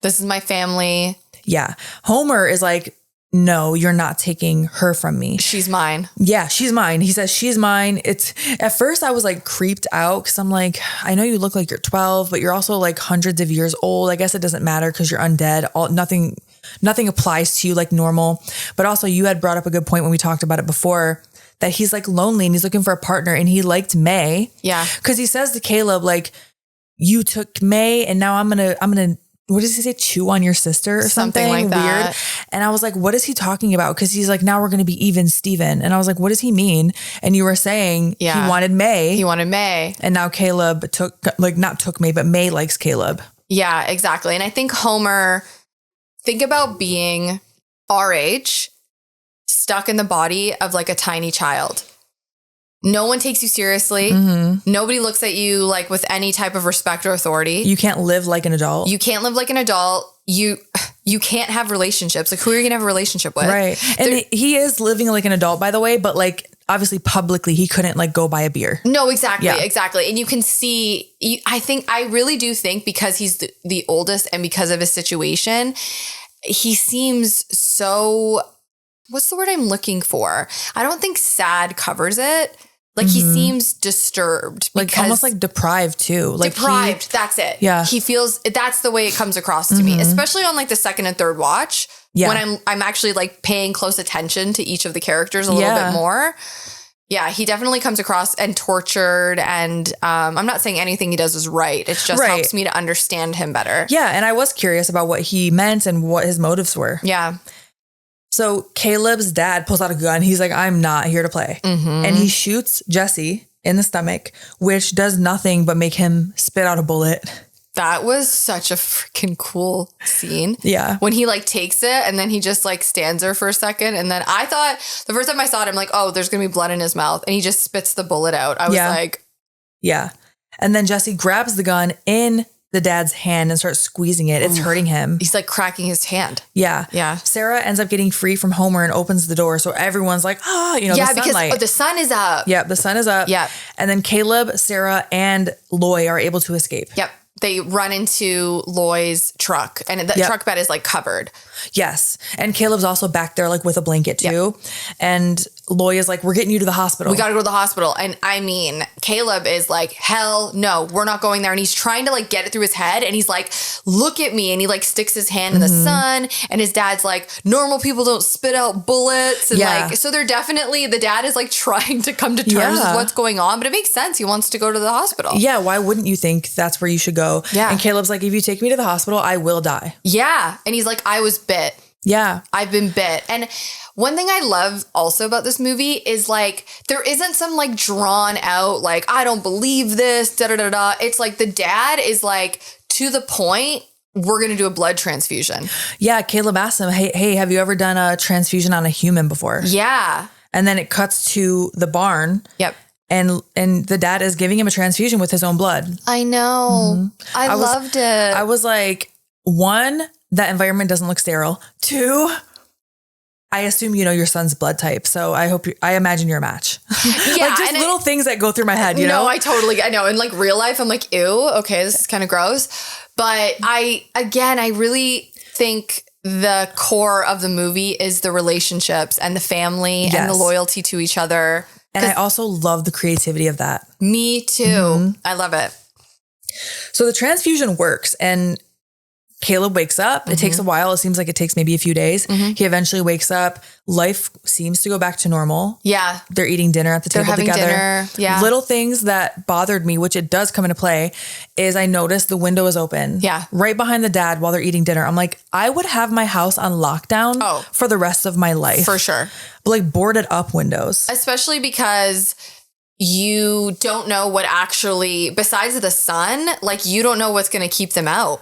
This is my family. Yeah. Homer is like, no, you're not taking her from me. She's mine. Yeah, she's mine. He says, she's mine. It's at first I was like creeped out because I'm like, I know you look like you're 12, but you're also like hundreds of years old. I guess it doesn't matter because you're undead. Nothing applies to you like normal. But also you had brought up a good point when we talked about it before that he's like lonely and he's looking for a partner and he liked May. Yeah. Because he says to Caleb, like, you took May and now I'm gonna what does he say? Chew on your sister or something like that. Weird. And I was like, what is he talking about? Because he's like, now we're going to be even, Steven. And I was like, what does he mean? And you were saying he wanted May. He wanted May. And now Caleb not took May, but May likes Caleb. Yeah, exactly. And I think Homer, think about being our age, stuck in the body of like a tiny child. No one takes you seriously. Mm-hmm. Nobody looks at you like with any type of respect or authority. You can't live like an adult. You can't live like an adult. You can't have relationships. Like, who are you going to have a relationship with? Right. And he is living like an adult, by the way, but like obviously publicly he couldn't like go buy a beer. No, exactly. Yeah. Exactly. And you can see, I really do think because he's the oldest and because of his situation, he seems so, what's the word I'm looking for? I don't think sad covers it. Like, he seems disturbed. Like, almost like deprived too. Like deprived. That's it. Yeah. He feels, that's the way it comes across to me, especially on like the second and third watch. Yeah. When I'm actually like paying close attention to each of the characters a little bit more. Yeah, he definitely comes across and tortured. And I'm not saying anything he does is right. It just helps me to understand him better. Yeah. And I was curious about what he meant and what his motives were. Yeah. So Caleb's dad pulls out a gun. He's like, I'm not here to play. Mm-hmm. And he shoots Jesse in the stomach, which does nothing but make him spit out a bullet. That was such a freaking cool scene. Yeah. When he like takes it and then he just like stands there for a second. And then I thought the first time I saw it, I'm like, oh, there's going to be blood in his mouth. And he just spits the bullet out. I was like. Yeah. And then Jesse grabs the gun in the dad's hand and starts squeezing it. It's hurting him. He's like cracking his hand. Yeah. Yeah. Sarah ends up getting free from Homer and opens the door. So everyone's like, the sunlight. Because the sun is up. Yep. The sun is up. Yep. And then Caleb, Sarah, and Loy are able to escape. Yep. They run into Loy's truck and the truck bed is like covered. Yes. And Caleb's also back there like with a blanket too. Yep. And Loy is like, we're getting you to the hospital. We got to go to the hospital. And I mean, Caleb is like, hell no, we're not going there. And he's trying to like get it through his head. And he's like, look at me. And he like sticks his hand in the sun. And his dad's like, normal people don't spit out bullets. And like, so they're definitely, the dad is like trying to come to terms with what's going on. But it makes sense. He wants to go to the hospital. Yeah. Why wouldn't you think that's where you should go? Yeah. And Caleb's like, if you take me to the hospital, I will die. Yeah. And he's like, I was bit. Yeah. I've been bit. And one thing I love also about this movie is like, there isn't some like drawn out, like, I don't believe this, da da da da. It's like the dad is like, to the point, we're going to do a blood transfusion. Yeah. Caleb asked him, hey, have you ever done a transfusion on a human before? Yeah. And then it cuts to the barn. Yep. And the dad is giving him a transfusion with his own blood. I know. I loved it. I was like, 1, that environment doesn't look sterile. 2, I assume you know your son's blood type. So I imagine you're a match. Yeah. Like just little things that go through my head, you know? No, I know. In like real life, I'm like, ew, okay, this is kind of gross. But I really think the core of the movie is the relationships and the family and the loyalty to each other. And I also love the creativity of that. Me too. I love it. So the transfusion works and Caleb wakes up. It takes a while. It seems like it takes maybe a few days. He eventually wakes up. Life seems to go back to normal. Yeah. They're eating dinner at the table together. Dinner. Yeah. Little things that bothered me, which it does come into play, is I noticed the window is open. Yeah. Right behind the dad while they're eating dinner. I'm like, I would have my house on lockdown for the rest of my life. For sure. But like boarded up windows. Especially because you don't know what actually, besides the sun, like you don't know what's going to keep them out.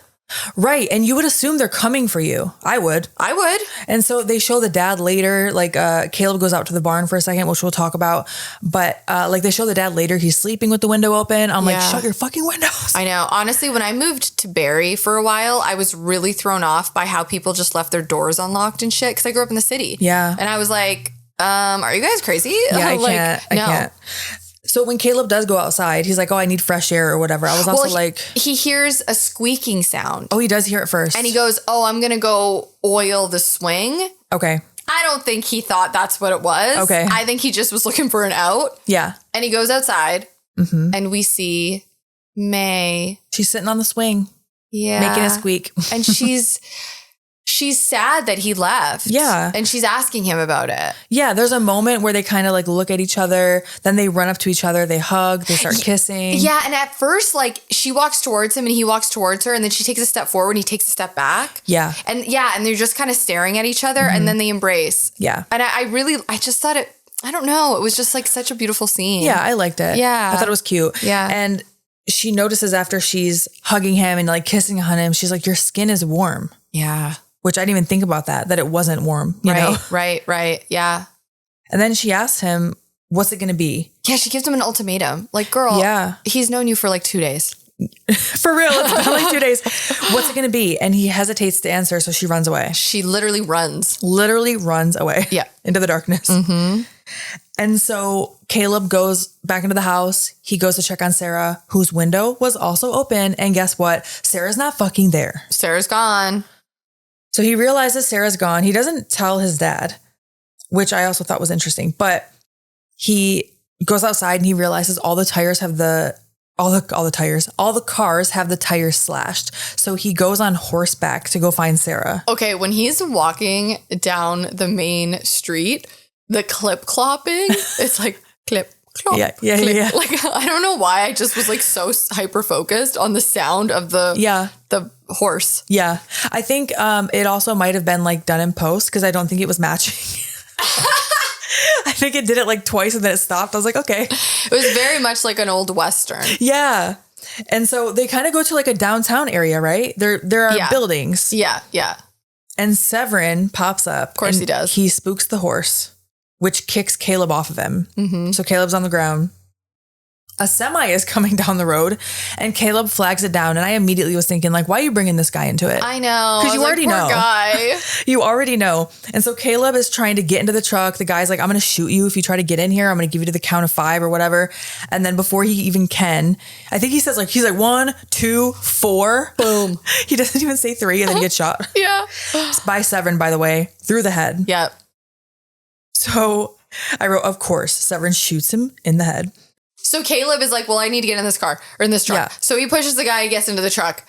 Right. And you would assume they're coming for you. I would. And so they show the dad later, like Caleb goes out to the barn for a second, which we'll talk about. But like they show the dad later, he's sleeping with the window open. I'm like, shut your fucking windows. I know. Honestly, when I moved to Barrie for a while, I was really thrown off by how people just left their doors unlocked and shit. Cause I grew up in the city. Yeah. And I was like, are you guys crazy? Yeah, I like, can't. I can't. So when Caleb does go outside, he's like, oh, I need fresh air or whatever. I was also like... He hears a squeaking sound. Oh, he does hear it first. And he goes, oh, I'm going to go oil the swing. Okay. I don't think he thought that's what it was. Okay. I think he just was looking for an out. Yeah. And he goes outside and we see May. She's sitting on the swing. Yeah. Making a squeak. And she's sad that he left. Yeah. And she's asking him about it. Yeah. There's a moment where they kind of like look at each other. Then they run up to each other. They hug. They start kissing. Yeah. And at first, like she walks towards him and he walks towards her. And then she takes a step forward and he takes a step back. Yeah. And they're just kind of staring at each other and then they embrace. Yeah. And I just thought it, I don't know. It was just like such a beautiful scene. Yeah. I liked it. Yeah. I thought it was cute. Yeah. And she notices after she's hugging him and like kissing on him, she's like, your skin is warm. Yeah. Which I didn't even think about that it wasn't warm, you know? Right. Yeah. And then she asks him, what's it going to be? Yeah. She gives him an ultimatum. Like, girl, he's known you for like 2 days. For real. It's been like 2 days. What's it going to be? And he hesitates to answer. So she runs away. She literally runs away. Yeah. Into the darkness. And so Caleb goes back into the house. He goes to check on Sarah, whose window was also open. And guess what? Sarah's not fucking there. Sarah's gone. So he realizes Sarah's gone. He doesn't tell his dad, which I also thought was interesting, but he goes outside and he realizes all the cars have the tires slashed. So he goes on horseback to go find Sarah. Okay. When he's walking down the main street, the clip clopping, it's like clip. Clop, yeah. Like, I don't know why I just was like so hyper focused on the sound of the horse. Yeah. I think it also might have been like done in post because I don't think it was matching. I think it did it like twice and then it stopped. I was like, okay. It was very much like an old Western. Yeah. And so they kind of go to like a downtown area, right? There are buildings. Yeah. And Severin pops up. Of course he does. He spooks the horse, which kicks Caleb off of him. So Caleb's on the ground. A semi is coming down the road and Caleb flags it down. And I immediately was thinking like, why are you bringing this guy into it? I know. Because you already know. Guy. You already know. And so Caleb is trying to get into the truck. The guy's like, I'm going to shoot you if you try to get in here. I'm going to give you to the count of 5 or whatever. And then before he even can, I think he says like, he's like 1, 2, 4. Boom. He doesn't even say 3 and then he gets shot. Yeah. By Severin, by the way, through the head. Yep. So I wrote, of course, Severin shoots him in the head. So Caleb is like, well, I need to get in this car or in this truck. Yeah. So he pushes the guy, he gets into the truck.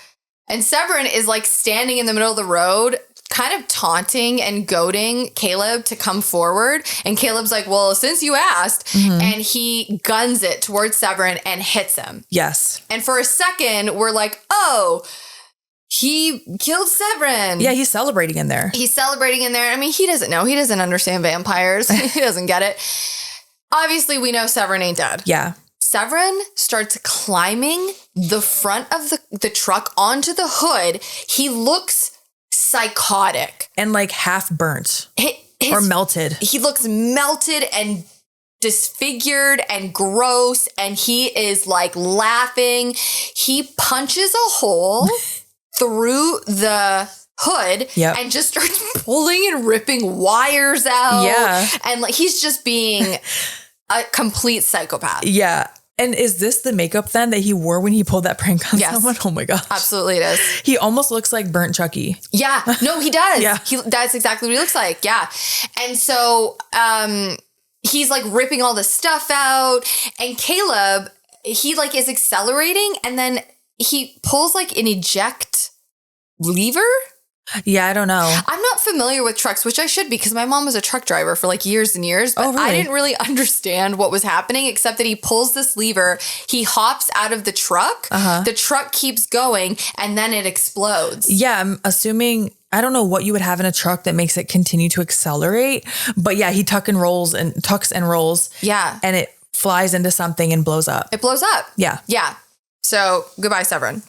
And Severin is like standing in the middle of the road, kind of taunting and goading Caleb to come forward. And Caleb's like, well, since you asked, and he guns it towards Severin and hits him. Yes. And for a second, we're like, oh, he killed Severin. Yeah, he's celebrating in there. He's celebrating in there. I mean, he doesn't know. He doesn't understand vampires. He doesn't get it. Obviously, we know Severin ain't dead. Yeah. Severin starts climbing the front of the truck onto the hood. He looks psychotic. And like half burnt His, or melted. He looks melted and disfigured and gross. And he is like laughing. He punches a hole through the hood and just starts pulling and ripping wires out. Yeah. And like he's just being a complete psychopath. Yeah. And is this the makeup then that he wore when he pulled that prank on someone? Oh my gosh. Absolutely it is. He almost looks like burnt Chucky. Yeah. No, he does. Yeah. That's exactly what he looks like. Yeah. And so he's like ripping all the stuff out. And Caleb, he like is accelerating and then he pulls like an eject lever. Yeah, I don't know. I'm not familiar with trucks, which I should be because my mom was a truck driver for like years and years. But I didn't really understand what was happening except that he pulls this lever. He hops out of the truck. The truck keeps going and then it explodes. Yeah, I'm assuming, I don't know what you would have in a truck that makes it continue to accelerate. But yeah, he tucks and rolls. Yeah. And it flies into something and blows up. It blows up. Yeah. Yeah. So goodbye, Severin.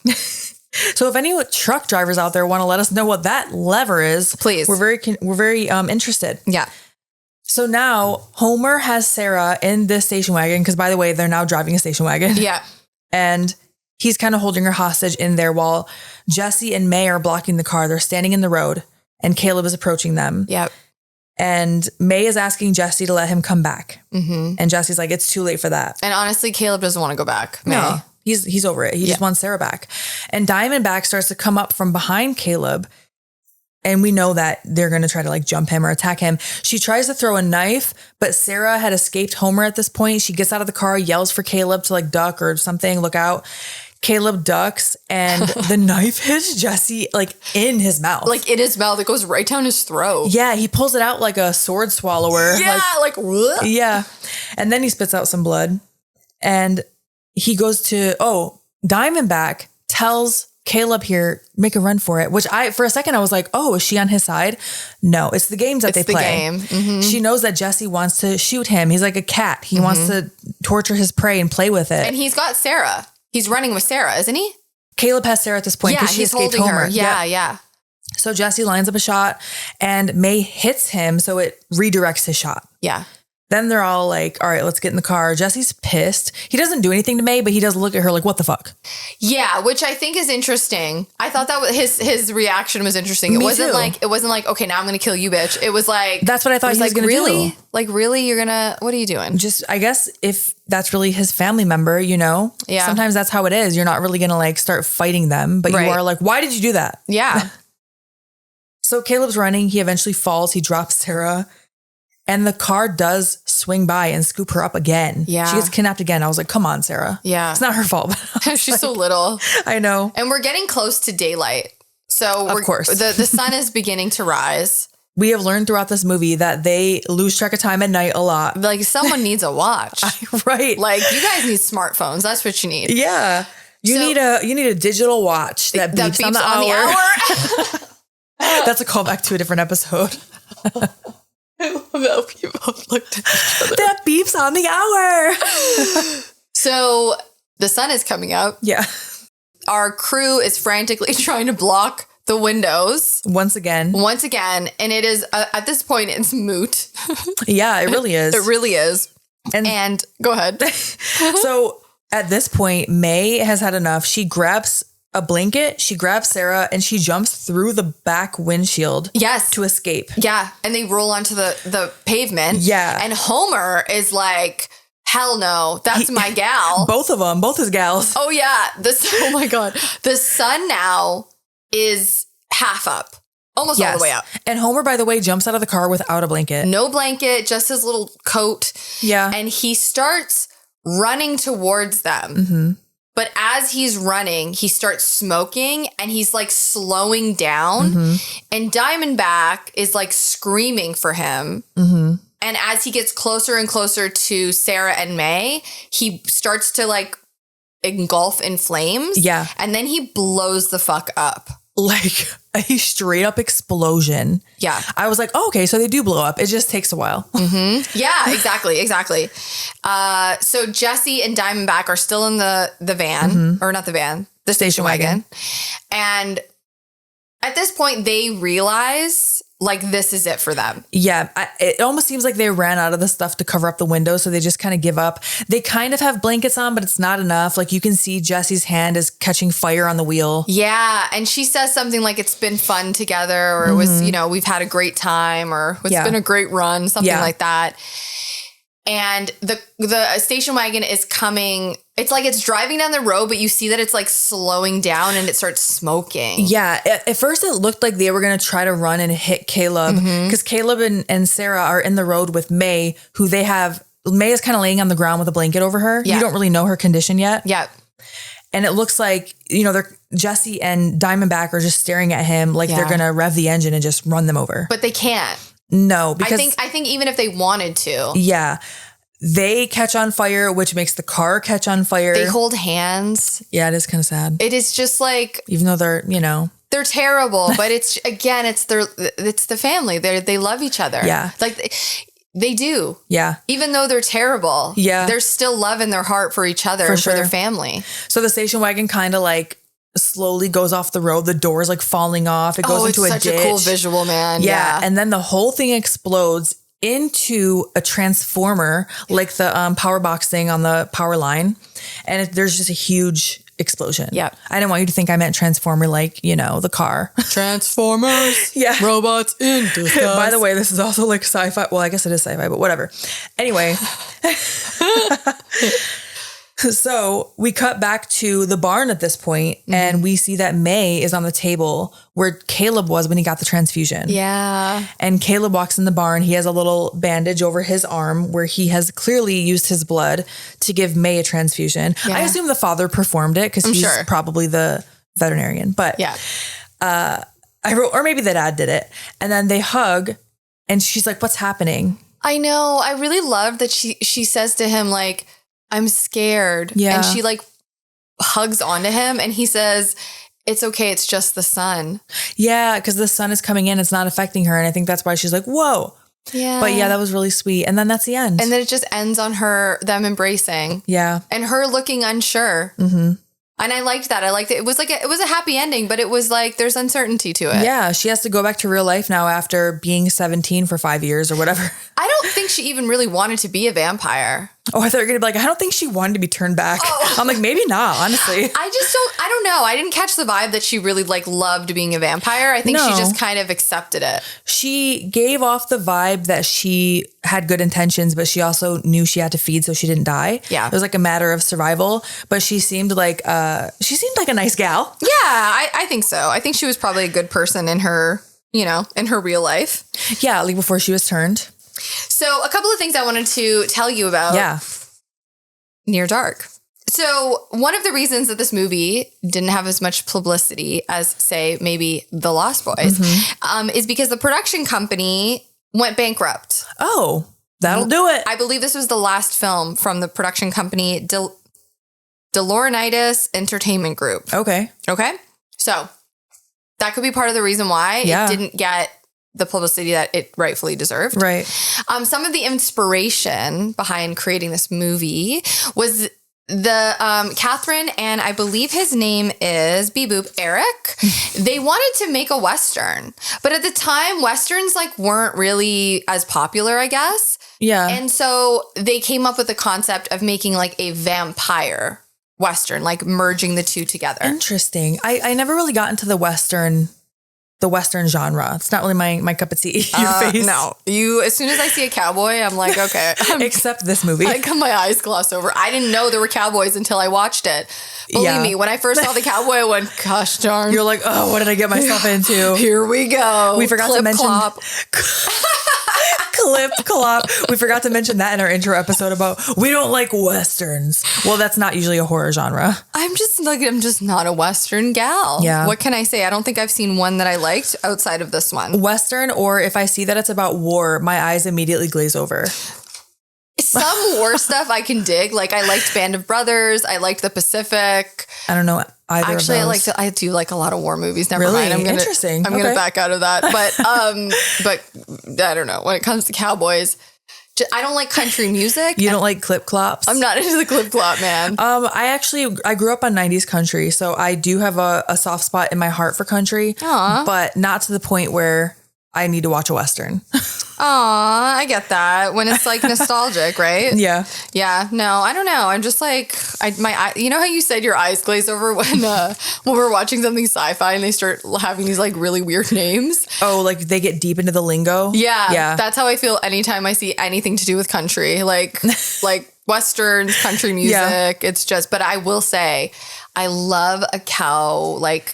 So if any truck drivers out there want to let us know what that lever is, please. We're very interested. Yeah. So now Homer has Sarah in this station wagon because, by the way, they're now driving a station wagon. Yeah. And he's kind of holding her hostage in there while Jesse and May are blocking the car. They're standing in the road and Caleb is approaching them. Yep. And May is asking Jesse to let him come back. And Jesse's like, it's too late for that. And honestly, Caleb doesn't want to go back. May. No. He's over it. He just wants Sarah back. And Diamondback starts to come up from behind Caleb. And we know that they're going to try to like jump him or attack him. She tries to throw a knife, but Sarah had escaped Homer at this point. She gets out of the car, yells for Caleb to like duck or something, look out. Caleb ducks and the knife hits Jesse like in his mouth. Like in his mouth. It goes right down his throat. Yeah, he pulls it out like a sword swallower. Yeah, like yeah. And then he spits out some blood. And he goes to, Diamondback tells Caleb here, make a run for it, which for a second I was like, oh, is she on his side? No, it's the games that they play. It's the game. She knows that Jesse wants to shoot him. He's like a cat. He wants to torture his prey and play with it. And he's got Sarah. He's running with Sarah, isn't he? Caleb has Sarah at this point because she escaped Homer. Her. Yeah. So Jesse lines up a shot and May hits him. So it redirects his shot. Yeah. Then they're all like, all right, let's get in the car. Jesse's pissed. He doesn't do anything to May, but he does look at her like, what the fuck? Yeah, which I think is interesting. I thought that his reaction was interesting. It wasn't like, okay, now I'm going to kill you, bitch. It was like, that's what I thought he was going to do. Like, really? You're going to, what are you doing? Just, I guess if that's really his family member, you know, sometimes that's how it is. You're not really going to like start fighting them, but you are like, why did you do that? Yeah. So Caleb's running. He eventually falls. He drops Sarah. And the car does swing by and scoop her up again. Yeah. She gets kidnapped again. I was like, come on, Sarah. Yeah. It's not her fault. She's like, so little. I know. And we're getting close to daylight. So of course. The sun is beginning to rise. We have learned throughout this movie that they lose track of time at night a lot. Like someone needs a watch. Right. Like you guys need smartphones. That's what you need. Yeah. You need a digital watch that beeps on the hour. That's a callback to a different episode. I love how people looked at each other. That beeps on the hour. So the sun is coming up. Yeah. Our crew is frantically trying to block the windows. Once again. And it is, at this point, it's moot. Yeah, it really is. It really is. And go ahead. So at this point, May has had enough. She grabs a blanket, she grabs Sarah, and she jumps through the back windshield. Yes. To escape. Yeah. And they roll onto the pavement. Yeah. And Homer is like, hell no, that's my gal. Both of them, both his gals. Oh, yeah. Oh, my God. The sun now is half up. Almost all the way up. And Homer, by the way, jumps out of the car without a blanket. No blanket, just his little coat. Yeah. And he starts running towards them. Mm-hmm. But as he's running, he starts smoking and he's like slowing down. Mm-hmm. And Diamondback is like screaming for him. Mm-hmm. And as he gets closer and closer to Sarah and May, he starts to like engulf in flames. Yeah. And then he blows the fuck up. Like a straight up explosion. Yeah. I was like, oh, okay, so they do blow up. It just takes a while. Mm-hmm. Yeah, exactly. So Jesse and Diamondback are still in the van, or not the van, the station wagon. And at this point, they realize like this is it for them. Yeah. It almost seems like they ran out of the stuff to cover up the window. So they just kind of give up. They kind of have blankets on, but it's not enough. Like you can see Jesse's hand is catching fire on the wheel. Yeah. And she says something like it's been fun together, or it was, we've had a great time, or it's been a great run, something like that. And the station wagon is coming. It's like it's driving down the road, but you see that it's like slowing down and it starts smoking. Yeah. At first it looked like they were going to try to run and hit Caleb, because Caleb and Sarah are in the road with May, who May is kind of laying on the ground with a blanket over her. Yeah. You don't really know her condition yet. Yeah. And it looks like, Jesse and Diamondback are just staring at him like they're going to rev the engine and just run them over. But they can't. No, because I think even if they wanted to. Yeah. They catch on fire, which makes the car catch on fire. They hold hands. Yeah, it is kind of sad. It is just like, even though they're terrible, but it's the family. They love each other. Yeah. Like they do. Yeah. Even though they're terrible. Yeah. There's still love in their heart for each other, for their family. So the station wagon kind of like slowly goes off the road. The door's like falling off. It goes into a ditch. It's such a cool visual, man. Yeah. And then the whole thing explodes into a transformer, like the power box thing on the power line. And there's just a huge explosion. Yeah. I didn't want you to think I meant transformer, like, the car. Transformers. Yeah. Robots in disguise. By the way, this is also like sci-fi. Well, I guess it is sci-fi, but whatever. Anyway. So we cut back to the barn at this point, and we see that May is on the table where Caleb was when he got the transfusion. Yeah. And Caleb walks in the barn. He has a little bandage over his arm where he has clearly used his blood to give May a transfusion. Yeah. I assume the father performed it because he's probably the veterinarian. But I wrote, or maybe the dad did it. And then they hug, and she's like, "What's happening?" I know. I really love that she says to him, like, "I'm scared." Yeah. And she like hugs onto him, and he says, "It's okay. It's just the sun." Yeah. Because the sun is coming in. It's not affecting her. And I think that's why she's like, whoa. Yeah. But yeah, that was really sweet. And then that's the end. And then it just ends on them embracing. Yeah. And her looking unsure. Mm-hmm. And I liked that. I liked it. It was a happy ending, but it was like there's uncertainty to it. Yeah. She has to go back to real life now after being 17 for 5 years or whatever. I don't think she even really wanted to be a vampire. Oh, I thought you were going to be like, I don't think she wanted to be turned back. Oh. I'm like, maybe not, honestly. I don't know. I didn't catch the vibe that she really like loved being a vampire. I think she just kind of accepted it. She gave off the vibe that she had good intentions, but she also knew she had to feed so she didn't die. Yeah. It was like a matter of survival, but she seemed like a nice gal. Yeah, I think so. I think she was probably a good person in her, in her real life. Yeah, like before she was turned. So a couple of things I wanted to tell you about. Yeah. Near Dark. So one of the reasons that this movie didn't have as much publicity as, say, maybe The Lost Boys, is because the production company went bankrupt. Oh, that'll do it. I believe this was the last film from the production company, DeLaurinaitis Entertainment Group. Okay. So that could be part of the reason why it didn't get the publicity that it rightfully deserved. Right. Some of the inspiration behind creating this movie was the Catherine and I believe his name is Beeboop Eric. They wanted to make a Western, but at the time Westerns like weren't really as popular, I guess. Yeah. And so they came up with the concept of making like a vampire Western, like merging the two together. Interesting. I never really got into the Western the Western genre. It's not really my cup of tea. Your face. No, as soon as I see a cowboy, I'm like, okay. Except this movie. I got my eyes glossed over. I didn't know there were cowboys until I watched it. Believe me, when I first saw the cowboy, I went, gosh darn. You're like, oh, what did I get myself into? Here we go. We forgot to mention Clop. Clip clop. We forgot to mention that in our intro episode about we don't like Westerns. Well, that's not usually a horror genre. I'm just not a Western gal. Yeah. What can I say? I don't think I've seen one that I liked outside of this one. Western, or if I see that it's about war, my eyes immediately glaze over. Some war stuff I can dig. Like I liked Band of Brothers. I liked The Pacific. I don't know either Actually, of those. I do like a lot of war movies. Never Really? mind. Interesting. I'm gonna back out of that. But I don't know. When it comes to cowboys, I don't like country music. You don't like clip clops? I'm not into the clip clop, man. I grew up on 90s country, so I do have a soft spot in my heart for country, but not to the point where I need to watch a Western. Aw, I get that. When it's like nostalgic, right? Yeah. Yeah. No, I don't know. I'm just like, you know how you said your eyes glaze over when we're watching something sci-fi and they start having these like really weird names? Oh, like they get deep into the lingo? Yeah. Yeah. That's how I feel anytime I see anything to do with country, like Westerns, country music. Yeah. It's just, but I will say, I love a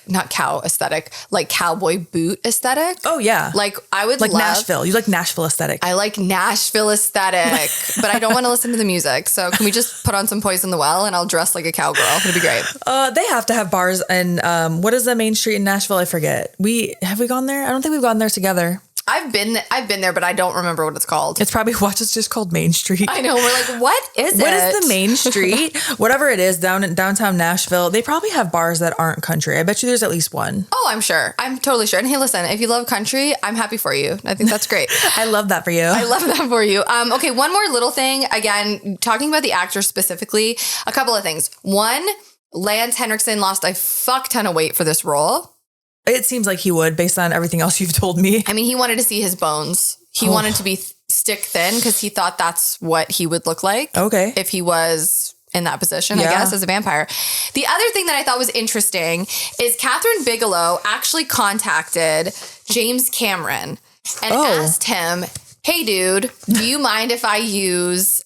not cow aesthetic, like cowboy boot aesthetic. Oh, yeah. Like I would like love Nashville. You like Nashville aesthetic. I like Nashville aesthetic, but I don't want to listen to the music. So can we just put on some Poison the Well and I'll dress like a cowgirl? It'd be great. They have to have bars. And what is the main street in Nashville? I forget. Have we gone there? I don't think we've gone there together. I've been there, but I don't remember what it's called. It's probably it's just called Main Street. I know. We're like, what is it? What is the Main Street? Whatever it is down in downtown Nashville, they probably have bars that aren't country. I bet you there's at least one. Oh, I'm sure. I'm totally sure. And hey, listen, if you love country, I'm happy for you. I think that's great. I love that for you. I love that for you. Okay, one more little thing. Again, talking about the actor specifically, a couple of things. One, Lance Henriksen lost a fuck ton of weight for this role. It seems like he would, based on everything else you've told me. I mean, he wanted to see his bones. He wanted to be stick thin because he thought that's what he would look like. Okay. If he was in that position, I guess, as a vampire. The other thing that I thought was interesting is Catherine Bigelow actually contacted James Cameron and asked him, hey, dude, do you mind if I use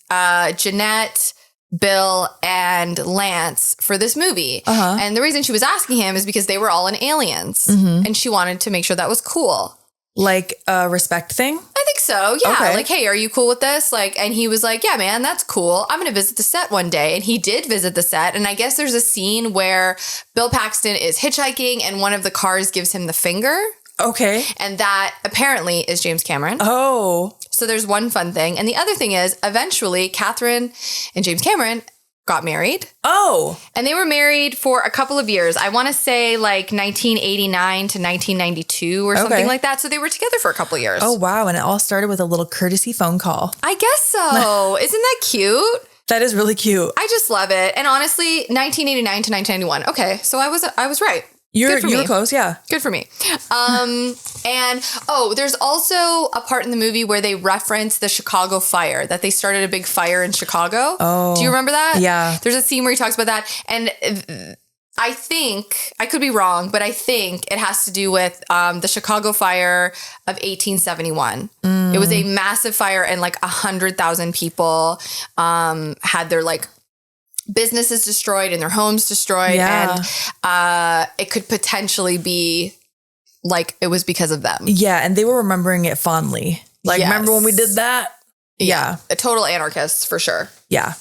Jeanette, Bill, and Lance for this movie? And the reason she was asking him is because they were all in Aliens and she wanted to make sure that was cool. Like a respect thing? I think so. Yeah. Okay. Like, hey, are you cool with this? Like, and he was like, yeah, man, that's cool. I'm going to visit the set one day. And he did visit the set. And I guess there's a scene where Bill Paxton is hitchhiking and one of the cars gives him the finger. Okay. And that apparently is James Cameron. Oh. So there's one fun thing. And the other thing is eventually Catherine and James Cameron got married. Oh. And they were married for a couple of years. I want to say like 1989 to 1992 or something like that. So they were together for a couple of years. Oh, wow. And it all started with a little courtesy phone call. I guess so. Isn't that cute? That is really cute. I just love it. And honestly, 1989 to 1991. Okay. So I was right. You were close, yeah. Good for me. And there's also a part in the movie where they reference the Chicago fire, that they started a big fire in Chicago. Oh. Do you remember that? Yeah. There's a scene where he talks about that. And I think, I could be wrong, but I think it has to do with the Chicago fire of 1871. It was a massive fire and like 100,000 people had their like businesses destroyed and their homes destroyed. Yeah. And it could potentially be like it was because of them. Yeah. And they were remembering it fondly. Like, remember when we did that? Yeah. A total anarchists for sure. Yeah.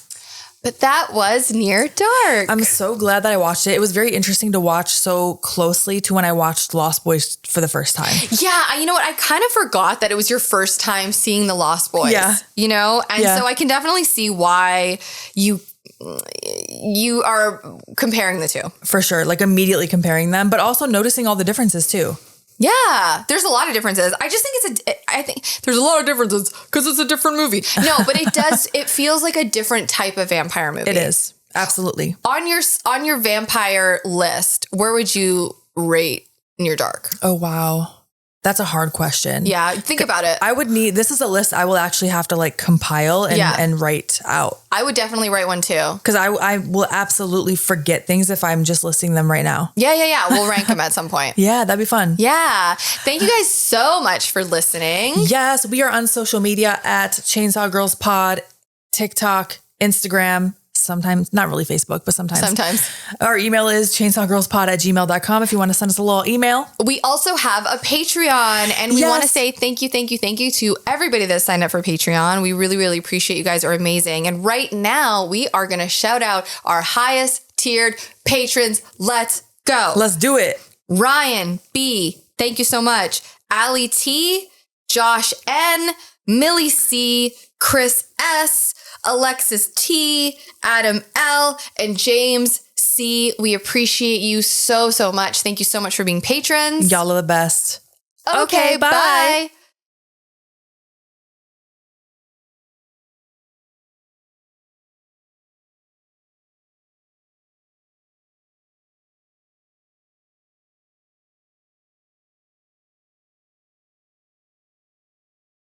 But that was Near Dark. I'm so glad that I watched it. It was very interesting to watch so closely to when I watched Lost Boys for the first time. Yeah. You know what? I kind of forgot that it was your first time seeing The Lost Boys. Yeah. You know? And so I can definitely see why you are comparing the two. For sure. Like immediately comparing them, but also noticing all the differences too. Yeah, there's a lot of differences. I just think I think there's a lot of differences because it's a different movie. No, but it feels like a different type of vampire movie. It is. Absolutely. On your vampire list, where would you rate Near Dark? Oh, wow. That's a hard question. Yeah, think about it. I would need, this is a list I will actually have to like compile and write out. I would definitely write one too. Because I will absolutely forget things if I'm just listing them right now. Yeah. We'll rank them at some point. Yeah, that'd be fun. Yeah. Thank you guys so much for listening. Yes, we are on social media at Chainsaw Girls Pod, TikTok, Instagram. Sometimes, not really Facebook, but sometimes. Our email is chainsawgirlspod@gmail.com if you want to send us a little email. We also have a Patreon, and we want to say thank you to everybody that signed up for Patreon. We really, really appreciate you guys are amazing. And right now we are going to shout out our highest tiered patrons. Let's go. Let's do it. Ryan B. Thank you so much. Allie T, Josh N, Millie C, Chris S, Alexis T, Adam L, and James C. We appreciate you so much. Thank you so much for being patrons. Y'all are the best. Okay, bye.